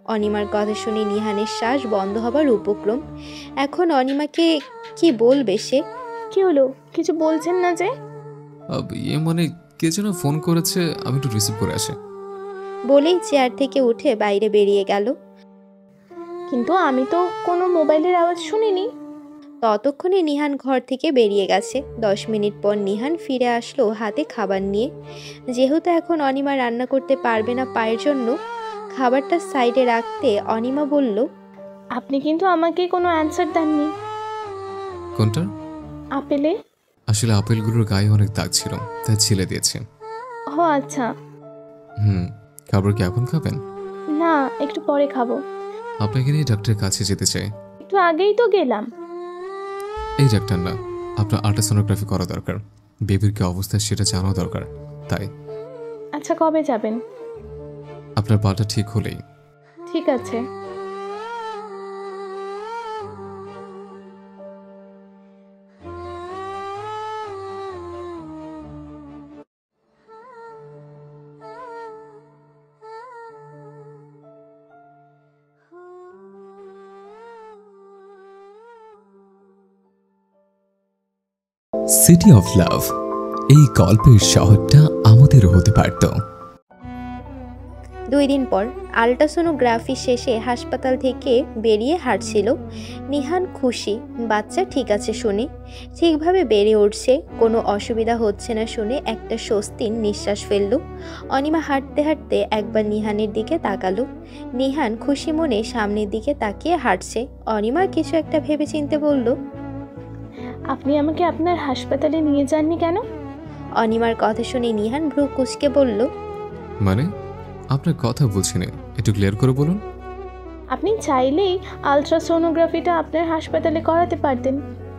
অনিমার কথা শুনে নিহানের শ্বাস বন্ধ হবার উপক্রম। এখন অনিমাকে কি বলবে সে? কি হলো, কিছু বলছেন না যে? মানে কে যেন ফোন করেছে, আমি একটু রিসিভ করে আসি। বলেই চেয়ার থেকে উঠে বাইরে বেরিয়ে গেল। কিন্তু আমি তো কোনো মোবাইলের আওয়াজ শুনিনি। ততক্ষণে নিহান ঘর থেকে বেরিয়ে গেছে। 10 মিনিট পর নিহান ফিরে আসলো হাতে খাবার নিয়ে। যেহেতু এখন অনিমা রান্না করতে পারবে না পায়ের জন্য, খাবারটা সাইডে রাখতে অনিমা বলল, আপনি কিন্তু আমাকে কোনো অ্যানসার দেননি। কোনটা? আপেলে। আসলে আপেলগুলোর গায়ে অনেক দাগ ছিল, তাই ছিলে দিয়েছি। ও আচ্ছা। খাবার কি এখন খাবেন? না, একটু পরে খাবো। আপনাকে নিয়ে ডাক্তারের কাছে যেতে চাই। একটু আগেই তো গেলাম। এই ডাক্তার না, আপনার আল্ট্রাসোনোগ্রাফি করা দরকার। বেবির কি অবস্থা সেটা জানা দরকার, তাই। আচ্ছা, কবে যাবেন? আপনার পাটা ঠিক হলেই। ঠিক আছে। সিটি অফ লাভ, এই গল্পের শহরটা আমাদেরও হতে পারত। 2 দিন পর আল্ট্রাসোনোগ্রাফি শেষে হাসপাতাল থেকে বেরিয়ে হাঁটছিল নিহান। খুশি, বাচ্চা ঠিক আছে শুনে, ঠিকভাবে বেড়ে উঠছে, কোনো অসুবিধা হচ্ছে না শুনে একটা স্বস্তির নিঃশ্বাস ফেলল। অনিমা হাঁটতে হাঁটতে একবার নিহানের দিকে তাকালো। নিহান খুশি মনে সামনের দিকে তাকিয়ে হাঁটছে। অনিমা কিছু একটা ভেবে চিনতে বলল, আপনি আমাকে আপনার হাসপাতালে নিয়ে যাননি কেন? অনিমার কথা শুনে নিহান ভ্রু কুঁচকে বলল, মানে আপনার কথা বুঝি না, একটু ক্লিয়ার করে বলুন। আপনি চাইলেই আলট্রাসোনোগ্রাফিটা আপনার হাসপাতালে করাতে পারতেন,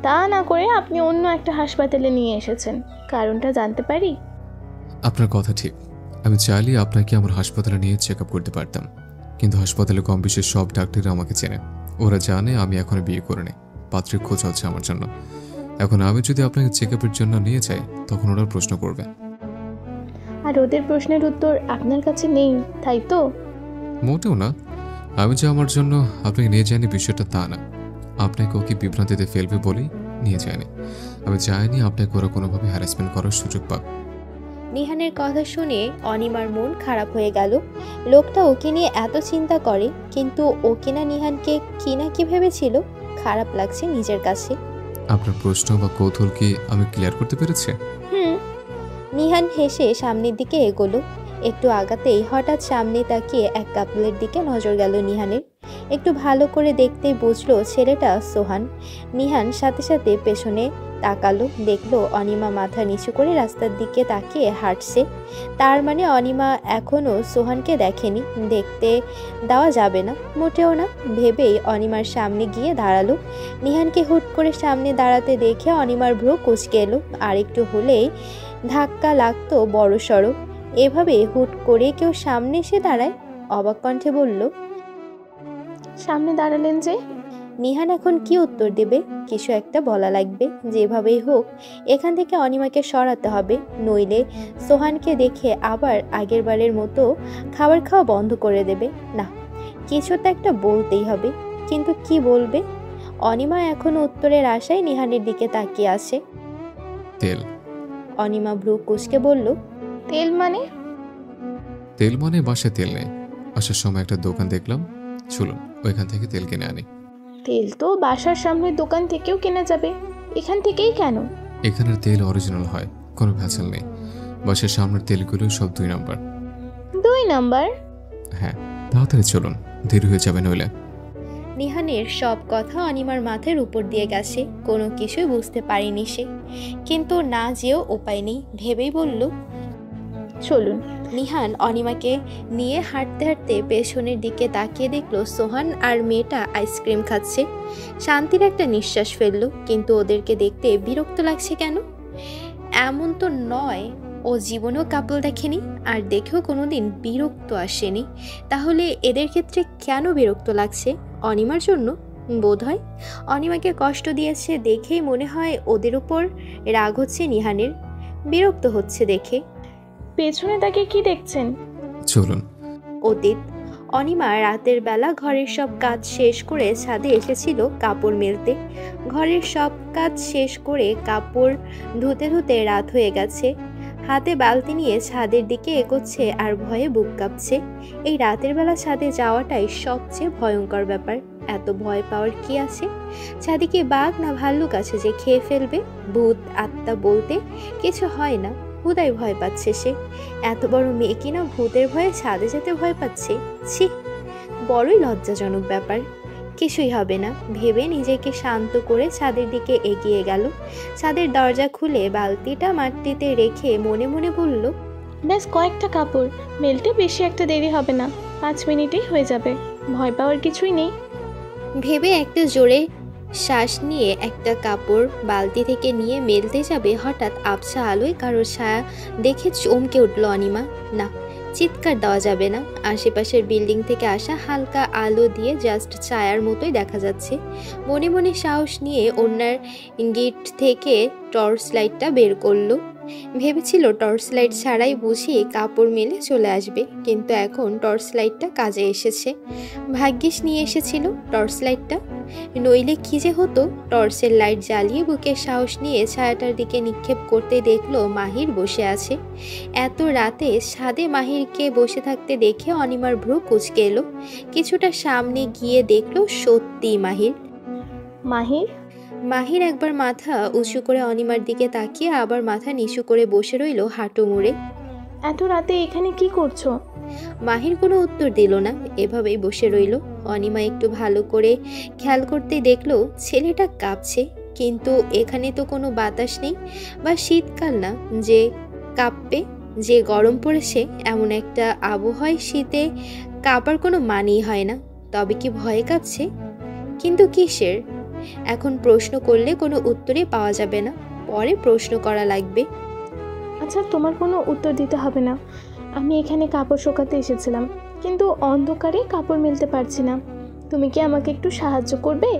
তা না করে আপনি অন্য একটা হাসপাতালে নিয়ে এসেছেন। কারণটা জানতে পারি? আপনার কথা ঠিক, আমি চাইলেই আপনাকে আমার হাসপাতালে নিয়ে চেক আপ করতে পারতাম, কিন্তু হাসপাতালে কম বেশি সব ডাক্তাররা আমাকে চেনে। ওরা জানে আমি এখনো বিয়ে করিনি, পাত্রের খোঁজ হচ্ছে আমার জন্য। এখন আমি যদি আপনাকে চেক আপের জন্য নিয়ে যাই, তখন ওরা প্রশ্ন করবে। আর ওদের প্রশ্নের উত্তর আপনার কাছে নেই, তাই তো? মোটেও না। আমি যে আমার জন্য আপনাকে নিয়ে যাইনি বিষয়টা তা না। আপনাকে ওকে বিভ্রান্তিতে ফেলবে বলেই নিয়ে যায়নি। আমি চাইনি আপনাকে ওরা কোনোভাবে হ্যারাসমেন্ট করার সুযোগ পাক। নিহানের কথা শুনে অনিমার মন খারাপ হয়ে গেল। লোকটা ওকে নিয়ে এত চিন্তা করে, কিন্তু ওকে না নিহানকে কি না কি ভেবেছিল। খারাপ লাগছে নিজের কাছে। আপনার প্রশ্ন বা কৌতূহল কি আমি ক্লিয়ার করতে পেরেছি? নিহান হেসে সামনের দিকে এগোলো। একটু আগাতেই হঠাৎ সামনে তাকিয়ে এক কাপলের দিকে নজর গেল নিহানের। একটু ভালো করে দেখতেই বুঝলো ছেলেটা সোহান। নিহান সাথে সাথে পেছনে তাকালো, দেখলো অনিমা মাথা নিচু করে রাস্তার দিকে তাকিয়ে হাঁটছে। তার মানে অনিমা এখনও সোহানকে দেখেনি, দেখতে দেওয়া যাবে না, মোটেও না ভেবেই অনিমার সামনে গিয়ে দাঁড়ালো। নিহানকে হুট করে সামনে দাঁড়াতে দেখে অনিমার ভ্রু কুঁচকে এলো। আর একটু হলেই ধাক্কা লাগতো বড় সড়ো। এভাবে হুট করে কেউ সামনে এসে দাঁড়ায়? অবাক কণ্ঠে বলল, সামনে দাঁড়ালেন যে? নিহান এখন কি উত্তর দেবে? কিছু একটা বলা লাগবে। যেভাবেই হোক এখান থেকে অনিমাকে সরাতে হবে, নইলে সোহানকে দেখে আবার আগের বারের মতো খাবার খাওয়া বন্ধ করে দেবে। না, কিছু তো একটা বলতেই হবে, কিন্তু কি বলবে? অনিমা এখনো উত্তরের আশায় নিহানের দিকে তাকিয়ে আছে। তেল। অনিমা ভ্রু কুঁচকে বলল, তেল মানে? তেল মানে বাসায় তেল নেই, আসার সময় একটা দোকান দেখলাম, চলুন ওইখান থেকে তেল কিনে আনি। তেল তো বাসার সামনের দোকান থেকেও কেনা যাবে, এখান থেকেই কেন? এখানের তেল অরিজিনাল হয়, কোনো ভেজাল নেই। বাসার সামনের তেলগুলো সব 2 নাম্বার। 2 নাম্বার? হ্যাঁ, তাড়াতাড়ি চলুন, দেরি হয়ে যাবে নইলে। নিহানের সব কথা অনিমার মাথার উপর দিয়ে গেছে, কোনো কিছুই বুঝতে পারেনি সে, কিন্তু না যেও উপায় নেই ভেবেই বলল, চলুন। নিহান অনিমাকে নিয়ে হাঁটতে হাঁটতে পেছনের দিকে তাকিয়ে দেখলো সোহান আর মেয়েটা আইসক্রিম খাচ্ছে। শান্তির একটা নিঃশ্বাস ফেললো, কিন্তু ওদেরকে দেখতে বিরক্ত লাগছে কেন? এমন তো নয় ও জীবনেও কাপল দেখেনি, আর দেখেও কোনোদিন বিরক্ত আসেনি। তাহলে এদের ক্ষেত্রে কেন বিরক্ত লাগছে? অনিমার জন্য বোধহয়। অনিমাকে কষ্ট দিয়েছে দেখেই মনে হয় ওদের উপর রাগ হচ্ছে নিহানের, বিরক্ত হচ্ছে দেখে। পেছনে তাকে কি দেখছেন? চলুন। অতীত। অনিমা রাতের বেলা ঘরের সব কাজ শেষ করে ছাদে এসেছিল কাপড় মেলতে। ঘরের সব কাজ শেষ করে কাপড় ধুতে ধুতে রাত হয়ে গেছে। হাতে বালতি নিয়ে ছাদের দিকে এগোচ্ছে আর ভয়ে বুক কাঁপছে। এই রাতের বেলা ছাদে যাওয়াটাই সবচেয়ে ভয়ঙ্কর ব্যাপার। এত ভয় পাওয়ার কি আছে? ছাদে কি বাঘ না ভাল্লুক আছে যে খেয়ে ফেলবে? ভূত আত্মা বলতে কিছু হয় না, হুদাই ভয় পাচ্ছে সে। এত বড় মেয়ে কিনা ভূতের ভয়ে ছাদে যেতে ভয় পাচ্ছে? ছি, বড়ই লজ্জাজনক ব্যাপার। কিছুই হবে না ভেবে নিজেকে শান্ত করে ছাদের দিকে এগিয়ে গেল। ছাদের দরজা খুলে বালতিটা মাটিতে রেখে মনে মনে বলল, ব্যাস কয়েকটা কাপড় মেলতে বেশি একটা দেরি হবে না, 5 মিনিটেই হয়ে যাবে, ভয় পাওয়ার কিছুই নেই। ভেবে একটা জোরে শ্বাস নিয়ে একটা কাপড় বালতি থেকে নিয়ে মেলতে যাবে, হঠাৎ আবছা আলোয় কারোর ছায়া দেখে চমকে উঠল অনিমা। না, চিৎকার দেওয়া যাবে না, আশেপাশের বিল্ডিং থেকে আসা হালকা আলো দিয়ে জাস্ট ছায়ার মতোই দেখা যাচ্ছে। মনে মনে সাহস নিয়ে ওনার গিট থেকে টর্চ লাইটটা বের করলো। ভেবেছিল টর্চ লাইট ছাড়াই বুঝিয়ে কাপড় মেলে চলে আসবে, কিন্তু এখন টর্চ লাইটটা কাজে এসেছে। ভাগ্যিস নিয়ে এসেছিল টর্চ লাইটটা। নইলে কি যে হতো। টর্চের লাইট জ্বালিয়ে বুকের সাহস নিয়ে ছায়াটার দিকে নিক্ষেপ করতে দেখলো মাহির বসে আছে। এত রাতে ছাদে মাহিরকে বসে থাকতে দেখে অনিমার ভ্রু কুঁচকে এলো। কিছুটা সামনে গিয়ে দেখলো সত্যি মাহির। মাহির মাহির একবার মাথা উঁচু করে অনিমার দিকে তাকিয়ে আবার মাথা নিচু করে বসে রইল হাঁটু মুড়ে। এত রাতে এখানে কি করছো? মাহির কোনো উত্তর দিল না, এভাবেই বসে রইল। অনিমা একটু ভালো করে খেয়াল করতে দেখলো ছেলেটা কাঁপছে, কিন্তু এখানে তো কোনো বাতাস নেই বা শীতকাল না যে কাঁপবে। যে গরম পড়েছে এমন একটা আবহাওয়ায় শীতে কাঁপার কোনো মানেই হয় না। তবে কি ভয়ে কাঁপছে? কিন্তু কিসের? এখন প্রশ্ন করলে কোনো উত্তরই পাওয়া যাবে না, পরে প্রশ্ন করা লাগবে। আচ্ছা, তোমার কোনো উত্তর দিতে হবে না। আমি এখানে কাপড় শুকাতে এসেছিলাম, কিন্তু অন্ধকারে কাপড় মেলতে পারছি না। তুমি কি আমাকে একটু সাহায্য করবে?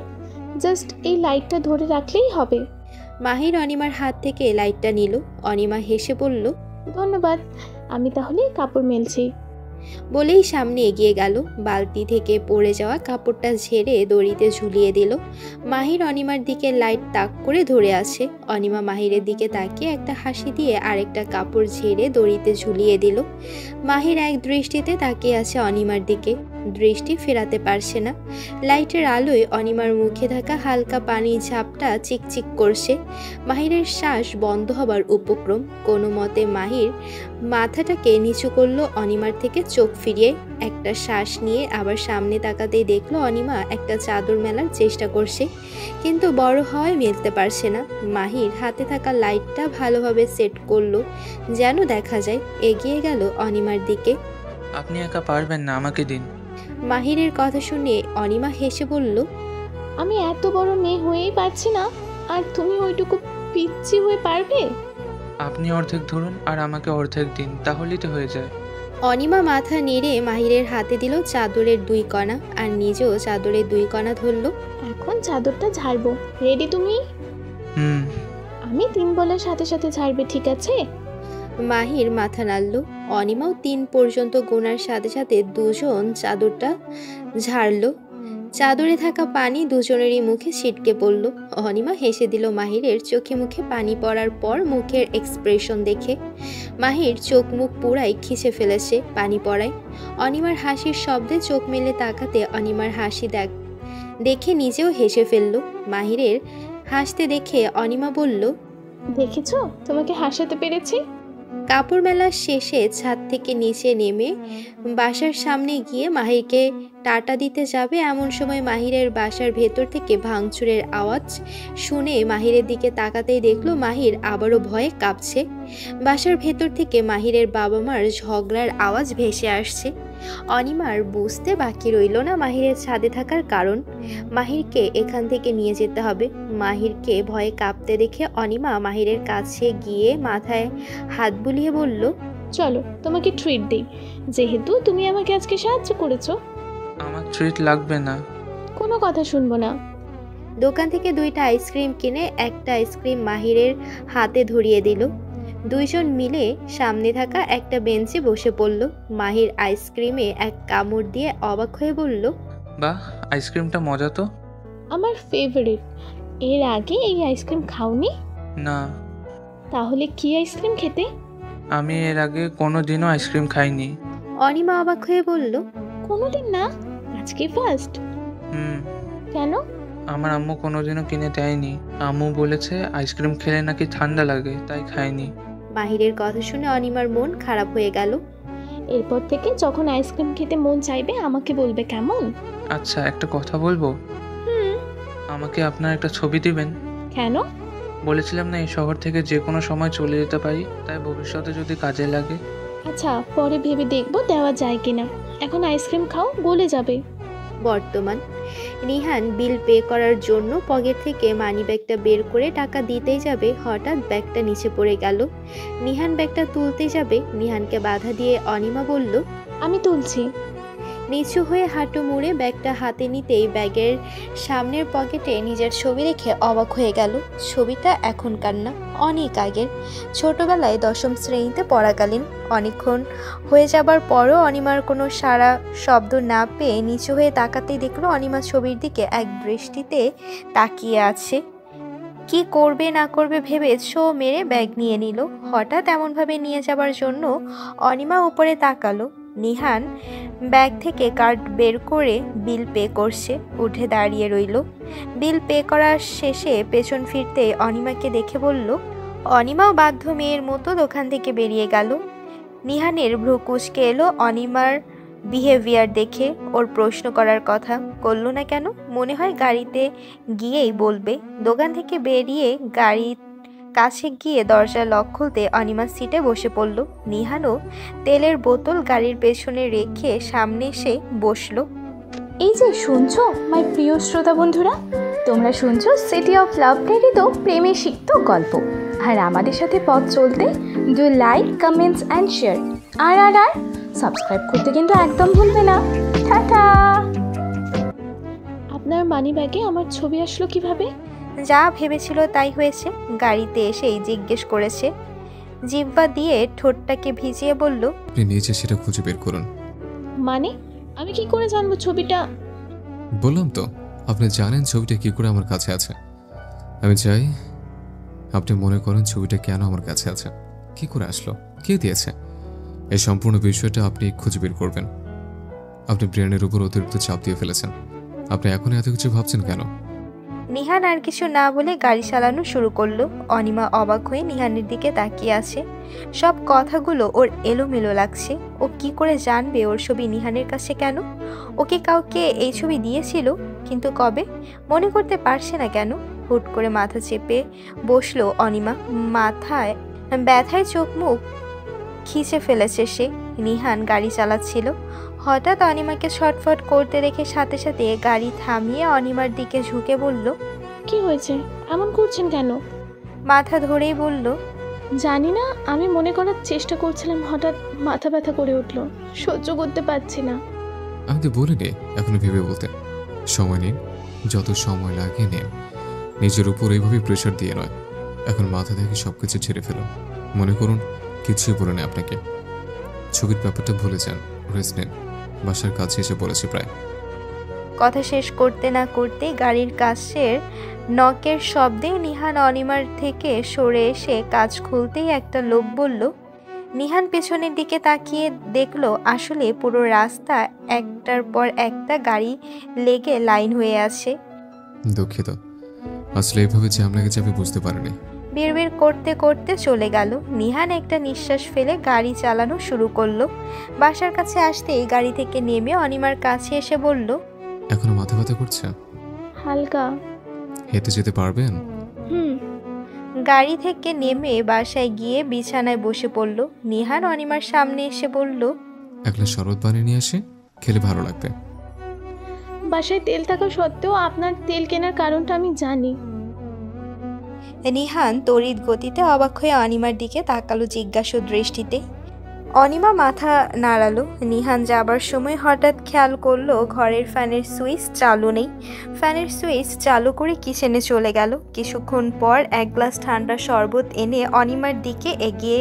জাস্ট এই লাইটটা ধরে রাখলেই হবে। মাহির অনিমার হাত থেকে লাইটটা নিল। অনিমা হেসে বলল, ধন্যবাদ, আমি তাহলে কাপড় মেলছি। বলেই সামনে এগিয়ে গেল। বালতি থেকে পড়ে যাওয়া কাপড়টা ঝেড়ে দড়িতে ঝুলিয়ে দিল। মাহির অনিমার দিকে লাইট তাক করে ধরে আছে। অনিমা মাহিরের দিকে তাকিয়ে একটা হাসি দিয়ে আরেকটা কাপড় ঝেড়ে দড়িতে ঝুলিয়ে দিল। মাহির এক দৃষ্টিতে তাকিয়ে আছে অনিমার দিকে, দৃষ্টি ফেরাতে পারছে না। লাইটের আলোয় অনিমার মুখে থাকা হালকা পানির ঝাপটা চিকচিক করছে। মাহিরের শ্বাস বন্ধ হবার উপক্রম। কোনো মতে মাহির মাথাটাকে নিচু করলো অনিমার থেকে চোখ ফিরিয়ে। একটা শ্বাস নিয়ে আবার সামনে তাকাতেই দেখলো অনিমা একটা চাদর মেলার চেষ্টা করছে, কিন্তু বড় হওয়ায় মেলতে পারছে না। মাহির হাতে থাকা লাইটটা ভালোভাবে সেট করলো যেন দেখা যায়। এগিয়ে গেল অনিমার দিকে। আপনি একা পারবেন না, আমাকে দিন। মাহিরের কথা শুনে অনিমা হেসে বলল, আমি এত বড় মেয়ে হয়েই পারছি না, আর তুমি ওইটুকু পিচ্ছি হয়ে পারবে? আপনি অর্ধেক ধরুন আর আমাকে অর্ধেক দিন, তাহলেই তো হয়ে যায়। অনিমা মাথা নেড়ে মাহিরের হাতে দিল চাদরের 2 কণা, আর নিজেও চাদরের 2 কণা ধরল। এখন চাদরটা ঝাড়বো, রেডি তুমি? আমি 3 বলার সাথে সাথে ঝাড়বে, ঠিক আছে? মাহির মাথা নাড়ল। অনিমাও 3 পর্যন্ত গোনার সাথে সাথে দুজন চাদরটা ঝাড়ল। চাদরে থাকা পানি দুজনেরই মুখে ছিটকে পড়ল। অনিমা হেসে দিল মাহিরের চোখে মুখে পানি পড়ার পর মুখের এক্সপ্রেশন দেখে। মাহির চোখ মুখ পুরাই খিচে ফেলেছে পানি পড়ায়। অনিমার হাসির শব্দে চোখ মেলে তাকাতে অনিমার হাসি দেখে নিজেও হেসে ফেলল। মাহিরের হাসতে দেখে অনিমা বলল, দেখেছো, তোমাকে হাসাতে পেরেছি। কাপড় মেলার শেষে ছাদ থেকে নিচে নেমে বাসার সামনে গিয়ে মাহিরকে টাটা দিতে যাবে এমন সময় মাহিরের বাসার ভেতর থেকে ভাঙচুরের আওয়াজ শুনে মাহিরের দিকে তাকাতেই দেখলো মাহির আবারও ভয়ে কাঁপছে। বাসার ভেতর থেকে মাহিরের বাবা মার ঝগড়ার আওয়াজ ভেসে আসছে। অনিমার বুঝতে বাকি রইল না মাহিরের ছাদে থাকার কারণ। মাহিরকে এখান থেকে নিয়ে যেতে হবে। মাহিরকে ভয়ে কাঁপতে দেখে অনিমা মাহিরের কাছে গিয়ে মাথায় হাত বুলিয়ে বলল, চলো তোমাকে ট্রিট দিই, যেহেতু তুমি আমাকে আজকে সাহায্য করেছো। আমার ট্রিট লাগবে না। কোনো কথা শুনবো না। দোকান থেকে 2টা আইসক্রিম কিনে একটা আইসক্রিম মাহিরের হাতে ধরিয়ে দিল। দুইজন মিলে সামনে থাকা একটা বেঞ্চে বসে পড়ল। মাহির আইসক্রিমে এক কামড় দিয়ে অবাক হয়ে বলল, বাহ, আইসক্রিমটা মজা তো। আমার ফেভারিট। এর আগে এই আইসক্রিম খাওনি? না। তাহলে কি আইসক্রিম খেতে? আমি এর আগে কোনোদিনও আইসক্রিম খাইনি। অনিমা অবাক হয়ে বলল, কোনোদিন না, আজকে ফার্স্ট? কেন? আমার আম্মু কোনোদিনও কিনে দেয়নি। আম্মু বলেছে আইসক্রিম খেলে নাকি ঠান্ডা লাগে, তাই খাইনি। মাহিরের কথা শুনে অনিমার মন খারাপ হয়ে গেল। এরপর থেকে যখন আইসক্রিম খেতে মন চাইবে আমাকে বলবে, কেমন? আচ্ছা, একটা কথা বলবো? আমাকে আপনার একটা ছবি দিবেন? কেন? বলেছিলাম না এই শহর থেকে যে কোনো সময় চলে যেতে পারি, তাই ভবিষ্যতে যদি কাজে লাগে। আচ্ছা, পরে ভেবে দেখবো দেওয়া যায় কিনা। এখন আইসক্রিম খাও, গলে যাবে। বর্তমান নিহান বিল পে করার জন্য পকেট থেকে মানি ব্যাগটা বের করে টাকা দিতেই যাবে, হঠাৎ ব্যাগটা নিচে পড়ে গেল। নিহান ব্যাগটা তুলতে যাবে, নিহানকে বাধা দিয়ে অনিমা বলল, আমি তুলছি। নিচু হয়ে হাঁটু মুড়ে ব্যাগটা হাতে নিতেই ব্যাগের সামনের পকেটে নিজের ছবি রেখে অবাক হয়ে গেল। ছবিটা এখনকার না, অনেক আগের। ছোটবেলায় 10ম শ্রেণীতে পড়াকালীন। অনেকক্ষণ হয়ে যাবার পরও অনিমার কোনো সাড়া শব্দ না পেয়ে নিচু হয়ে তাকাতেই দেখলো অনিমা ছবির দিকে এক দৃষ্টিতে তাকিয়ে আছে। কি করবে না করবে ভেবে ছো মেরে ব্যাগ নিয়ে নিল। হঠাৎ এমনভাবে নিয়ে যাবার জন্য অনিমা উপরে তাকালো। নিহান ব্যাগ থেকে কার্ড বের করে বিল পে করছে। উঠে দাঁড়িয়ে রইল। বিল পে করার শেষে পেছন ফিরতে অনিমাকে দেখে বলল। অনিমাও বাধ্য মেয়ের মতো দোকান থেকে বেরিয়ে গেল। নিহানের ভ্রু কুঁচকে এলো অনিমার বিহেভিয়ার দেখে। ওর প্রশ্ন করার কথা করলো না কেন? মনে হয় গাড়িতে গিয়েই বলবে। দোকান থেকে বেরিয়ে গাড়ির কাছে গিয়ে দরজা লক খুলতে অনিমা সিটে বসে পড়ল। নিহানও তেলের বোতল গাড়ির পেছনে রেখে সামনে এসে বসলো। এই যে শুনছো মাই প্রিয় শ্রোতা বন্ধুরা, তোমরা শুনছো সিটি অফ লাভ প্রেরিত প্রেমে সিক্ত গল্প। আর আমাদের সাথে পথ চলতে do like, comments and share. আর সাবস্ক্রাইব করতে কিন্তু একদম ভুলবে না। টাটা। আপনার মানি ব্যাগে আমার ছবি আসলো কিভাবে? যা ভেবেছিল তাই হয়েছে। গাড়িতে এসেই জিজ্ঞেস করেছে। জিহ্বা দিয়ে ঠোঁটটাকে ভিজিয়ে বলল, আপনি নিচে সেটা খুঁজে বের করুন। মানে আমি কি করে জানবো ছবিটা? বললাম তো, আপনি জানেন ছবিটা কি করে আমার কাছে আছে। আমি চাই আপনি মনে করেন ছবিটা কেন আমার কাছে আছে, কি করে আসলো, কে দিয়েছে, এই সম্পূর্ণ বিষয়টা আপনি খুঁজে বের করবেন। আপনি ব্রেনের উপর অতিরিক্ত চাপ দিয়ে ফেলেছেন। আপনি এখন এত কিছু ভাবছেন কেন? নিহান আর কিছু না বলে গাড়ি চালানো শুরু করলো। অনিমা অবাক হয়ে নিহানের দিকে তাকিয়ে আছে। সব কথাগুলো ওর এলোমেলো লাগছে। ও কি করে জানবে ওর ছবি নিহানের কাছে কেন? ওকে কাউকে এই ছবি দিয়েছিল, কিন্তু কবে? মনে করতে পারছে না কেন? হুট করে মাথা চেপে বসলো অনিমা। মাথায় ব্যথায় চোখ মুখ খিচে ফেলেছে সে। নিহান গাড়ি চালাচ্ছিল। হঠাৎ অনিমাকে ছটফট করতে দেখে সাথে সাথে গাড়ি থামিয়ে অনিমার দিকে ঝুঁকে বলল, কি হয়েছে, এমন করছেন কেন? মাথা ধরেই বলল, জানি না, আমি মনে করার চেষ্টা করছিলাম, হঠাৎ মাথা ব্যথা করে উঠলো, সহ্য করতে পারছি না। আমি তো বলিনি এখনো ভেবে বলতে। সময় নিন, যত সময় লাগে নিন। নিজের উপর এইভাবে প্রেশার দিয়ে নয়। এখন মাথা থেকে সবকিছু ছেড়ে ফেলুন। মনে করুন কিছুই বলে নেই আপনাকে। ছবির ব্যাপারটা ভুলে যান, রেস্ট নিন। বাসার কাছে এসে বলেছি প্রায়। কথা শেষ করতে না করতে গাড়ির কাছের নকের শব্দে নিহান অনিমার থেকে সরে এসে কাজ খুলতেই একটা লোক বলল। নিহান পেছনের দিকে তাকিয়ে দেখলো আসলে পুরো রাস্তা একটার পর একটা গাড়ি লেগে লাইন হয়ে আছে। দুঃখিত, আসলে এইভাবে জ্যাম লেগে যাবে বুঝতে পারিনি। বিড়বিড় করতে করতে চলে গেল। নিহান একটা নিঃশ্বাস ফেলে গাড়ি চালানো শুরু করলো। বাসার কাছে আসতেই গাড়ি থেকে নেমে অনিমার কাছে এসে বলল, এখনো মাথা ব্যথা করছে? হালকা। হেঁটে যেতে পারবেন? গাড়ি থেকে নেমে বাসায় গিয়ে বিছানায় বসে পড়ল। নিহান অনিমার সামনে এসে বলল, এক গ্লাস শরবত বানিয়ে নিয়ে আসে, খেলে ভালো লাগবে। বাসায় তেল থাকা সত্ত্বেও আপনার তেল কেনার কারণটা আমি জানি। নিহান তড়িৎ গতিতে অবাক হয়ে অনিমার দিকে তাকালো জিজ্ঞাসু দৃষ্টিতে। অনিমা মাথা নাড়ালো। নিহান যাবার সময় হঠাৎ খেয়াল করলো ঘরের ফ্যানের সুইচ চালু নেই। ফ্যানের সুইচ চালু করে কিচেনে চলে গেল। কিছুক্ষণ পর এক গ্লাস ঠান্ডা শরবত এনে অনিমার দিকে এগিয়ে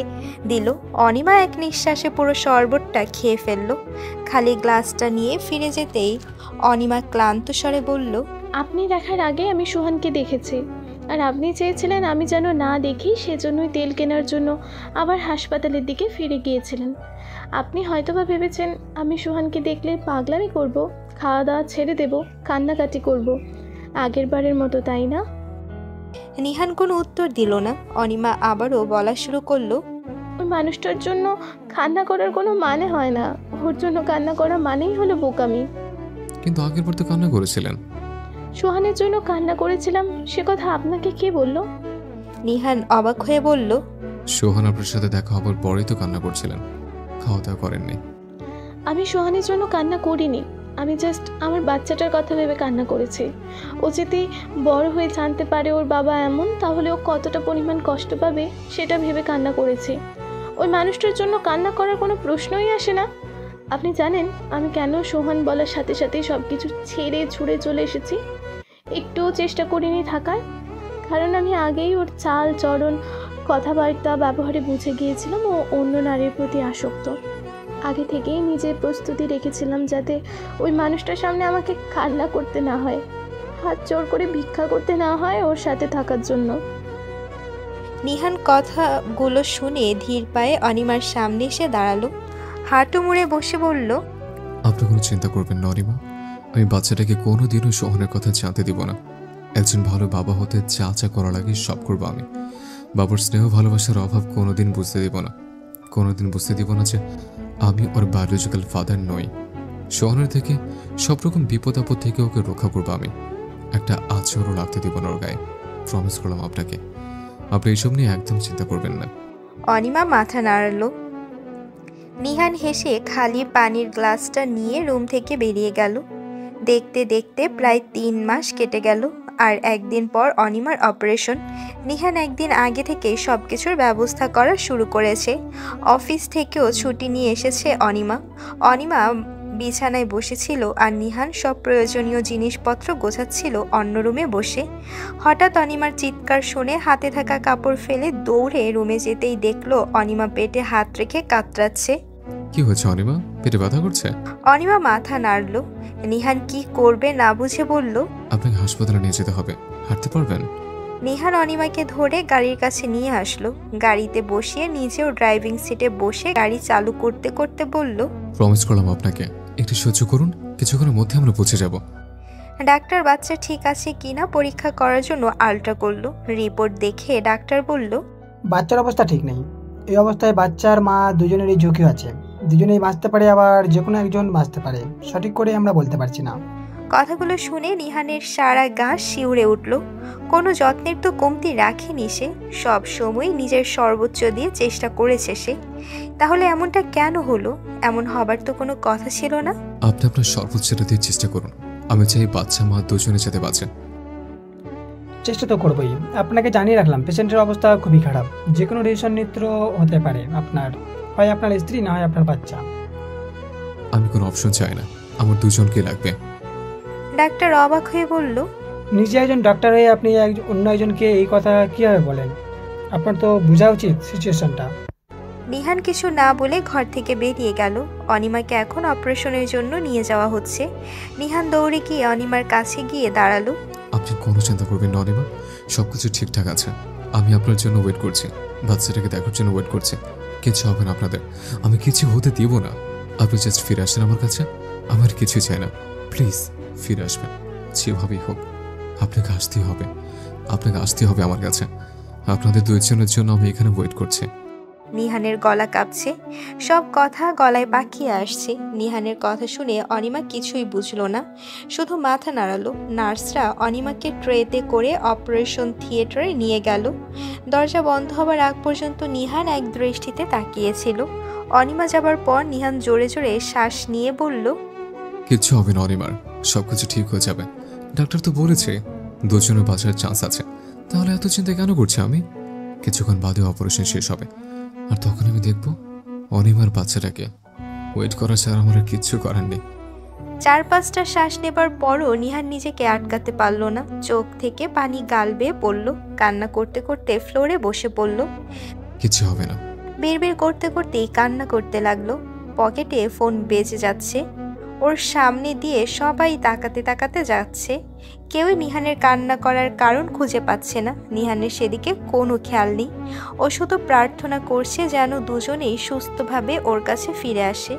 দিল। অনিমা এক নিঃশ্বাসে পুরো শরবতটা খেয়ে ফেলল। খালি গ্লাসটা নিয়ে ফিরে যেতেই অনিমা ক্লান্ত স্বরে বলল, আপনি দেখার আগে আমি সোহানকে দেখেছি, আর আপনি চেয়েছিলেন আমি যেন না দেখি, সেজন্যই তেল কেনার জন্য আবার হাসপাতালের দিকে ফিরে গিয়েছিলেন। আপনি হয়তোবা ভেবেছেন আমি সোহানকে দেখলে পাগলামি করব, খাওয়া দাওয়া ছেড়ে দেব, কান্নাকাটি করব, আগের বারের মতো, তাই না? নিহান কোনো উত্তর দিল না। অনিমা আবারও বলা শুরু করলো, ওই মানুষটার জন্য কান্না করার কোনো মানে হয় না, ওর জন্য কান্না করা মানেই হলো বোকামি। কিন্তু আগের বার তো কান্না করেছিলেন। সোহানের জন্য কান্না করেছিলাম, সে কথা আপনাকে কে বললো? নিহান অবাক হয়ে বলল, সোহান আপনার সাথে দেখা হবার পরেই তো কান্না করছিলেন, খাওয়া দাওয়া করেননি। আমি সোহানের জন্য কান্না করিনি, আমি জাস্ট আমার বাচ্চাটার কথা ভেবে কান্না করেছি। ও যদি বড় হয়ে জানতে পারে ওর বাবা এমন, তাহলে ও কতটা পরিমাণ কষ্ট পাবে সেটা ভেবে কান্না করেছি। ওই মানুষটার জন্য কান্না করার কোনো প্রশ্নই আসে না। আপনি জানেন আমি কেন সোহান বলার সাথে সাথেই সব কিছু ছেড়ে ছুড়ে চলে এসেছি? একটুও চেষ্টা করিনি থাকার, কারণ আমি আগেই ওর চাল চলন কথাবার্তা ব্যবহারে বুঝে গিয়েছিলাম ও অন্য নারীর প্রতি আসক্ত। আগে থেকেই নিজের প্রস্তুতি রেখেছিলাম যাতে ওই মানুষটার সামনে আমাকে কান্না করতে না হয়, হাত জোর করে ভিক্ষা করতে না হয় ওর সাথে থাকার জন্য। নিহান কথাগুলো শুনে ধীর পায়ে অনিমার সামনে এসে দাঁড়ালো, হাঁটু মুড়ে বসে বলল, আপনি কোনো চিন্তা করবেন না অনিমা, আমি বাচ্চাটাকে কোনোদিনও সোহানের কথা জানতে দিব না। একজন ভালো বাবা হতে যা যা করা লাগে সব করবো আমি। বাবার স্নেহ ভালোবাসার অভাব কোনোদিন বুঝতে দিব না, কোনোদিন বুঝতে দিব না যে আমি ওর বায়োলজিক্যাল ফাদার নই। সোহানের থেকে সব রকম বিপদ আপদ থেকে ওকে রক্ষা করবো আমি। একটা আচরও লাগতে দিব না ওর গায়ে, প্রমিস করলাম আপনাকে। আপনি এইসব নিয়ে একদম চিন্তা করবেন না। অনিমা মাথা নাড়ালো। নিহান হেসে খালি পানির গ্লাসটা নিয়ে রুম থেকে বেরিয়ে গেল। দেখতে দেখতে প্রায় 3 মাস কেটে গেল। আর একদিন পর অনিমার অপারেশন। নিহান একদিন আগে থেকে সব কিছুর ব্যবস্থা করা শুরু করেছে। অফিস থেকেও ছুটি নিয়ে এসেছে অনিমা। অনিমা বিছানায় বসেছিল আর নিহান সব প্রয়োজনীয় জিনিসপত্র গোছাচ্ছিল অন্য রুমে বসে। হঠাৎ অনিমার চিৎকার শুনে হাতে থাকা কাপড় ফেলে দৌড়ে রুমে যেতেই দেখলো অনিমা পেটে হাত রেখে কাতরাচ্ছে। কি হয়েছে অনিমা, পেটে ব্যথা করছে? অনিমা মাথা নাড়ল। নিহান কি করবে না বুঝে বলল, আপনাকে হাসপাতালে নিয়ে যেতে হবে, হাঁটতে পারবেন? নিহান অনিমাকে ধরে গাড়ির কাছে নিয়ে আসলো। গাড়িতে বসিয়ে নিজেও ড্রাইভিং সিটে বসে গাড়ি চালু করতে করতে বলল, প্রমিস করলাম আপনাকে, একটু সহ্য করুন, কিছুক্ষণের মধ্যে আমরা পৌঁছে যাব। ডাক্তার বাচ্চা ঠিক আছে কিনা পরীক্ষা করার জন্য আলট্রা করলো। রিপোর্ট দেখে ডাক্তার বলল, বাচ্চার অবস্থা ঠিক নেই। এই অবস্থায় বাচ্চার মা দুজনেরই ঝুঁকি আছে, দুজনেই বাঁচতে পারে আবার যে কোনো একজন বাঁচতে পারে, সঠিক করে আমরা বলতে পারছি না। কথাগুলো শুনে নিহানের সারা গা শিউরে উঠল। কোনো যত্নের তো কমতি রাখেনি সে, সব সময় নিজের সর্বোচ্চ দিয়ে চেষ্টা করেছে সে। তাহলে এমনটা কেন হলো? এমন হবার তো কোনো কথা ছিল না। আপনি আপনার সর্বোচ্চটা দিয়ে চেষ্টা করুন, আমি চাই বাচ্চা মা দুজনে যাতে বাঁচে। চেষ্টা তো করবোই। আপনাকে জানিয়ে রাখলাম পেশেন্টের অবস্থা খুবই খারাপ, যে কোনো ডিসিশন নিতে হতে পারে আপনার, হয় আপনার স্ত্রী না হয় আপনার বাচ্চা। আমি কোনো অপশন চাই না, আমার দুজনকে লাগবে। ডাক্তার অবাক হয়ে বলল, নিজে একজন ডাক্তার হয়ে আপনি অন্য একজনকে এই কথা কিভাবে বলেন? আপনার তো বোঝা উচিত সিচুয়েশনটা। নিহান কিছু না বলে ঘর থেকে বেরিয়ে গেল। অনিমাকে এখন অপারেশনের জন্য নিয়ে যাওয়া হচ্ছে। নিহান দৌড়ে গিয়ে অনিমার কাছে গিয়ে দাঁড়ালো। আপনি কোনো চিন্তা করবেন না অনিমা, সবকিছু ঠিকঠাক আছে। আমি আপনার জন্য ওয়েট করছি, বাচ্চাটাকে দেখার জন্য ওয়েট করছি। কিছু হবে না আপনাদের, আমি কিছু হতে দিব না। আপনি জাস্ট ফিরে আসেন আমার কাছে, আমার কিছু চাই না। প্লিজ ফিরে আসবেন, যেভাবেই হোক। আপনাকে আসতেই হবে, আপনাকে আসতেই হবে আমার কাছে। আপনাদের দুইজনের জন্য আমি এখানে ওয়েট করছি। নিহানের গলা কাঁপছে, সব কথা গলায় পাকিয়ে আসছে। নিহানের কথা শুনে অনিমা কিছুই বুঝলো না, শুধু মাথা নাড়ালো। নার্সরা অনিমাকে ট্রেতে করে অপারেশন থিয়েটারে নিয়ে গেল। দরজা বন্ধ হবার আগ পর্যন্ত নিহান এক দৃষ্টিতে তাকিয়েছিল। অনিমা যাবার পর নিহান জোরে জোরে শ্বাস নিয়ে বলল, কিচ্ছু হবে না অনিমার, সবকিছু ঠিক হয়ে যাবে। ডাক্তার তো বলেছে দুজনের বাঁচার চান্স আছে, তাহলে এত চিন্তা কেন করছি আমি? কিছুক্ষণ বাদে অপারেশন শেষ হবে, আর তখন আমি দেখবো অনিমার বাচ্চাটাকে। ওয়েট করা ছাড়া আমার কিচ্ছু করার নেই। 4-5টা শ্বাস নেবার পরও নিহান নিজেকে আটকাতে পারল না। চোখ থেকে পানি গাল বেয়ে পড়ল। কান্না করতে করতে ফ্লোরে বসে পড়ল। কিচ্ছু হবে না। বের করতে করতেই কান্না করতে লাগলো। পকেটে ফোন বেজে যাচ্ছে। ওর সামনে দিয়ে সবাই তাকাতে তাকাতে যাচ্ছে। কেউই নিহানের কান্না করার কারণ খুঁজে পাচ্ছে না। নিহানের সেদিকে কোনো খেয়াল নেই। ও শুধু প্রার্থনা করছে যেন দুজনেই সুস্থভাবে ওর কাছে ফিরে আসে।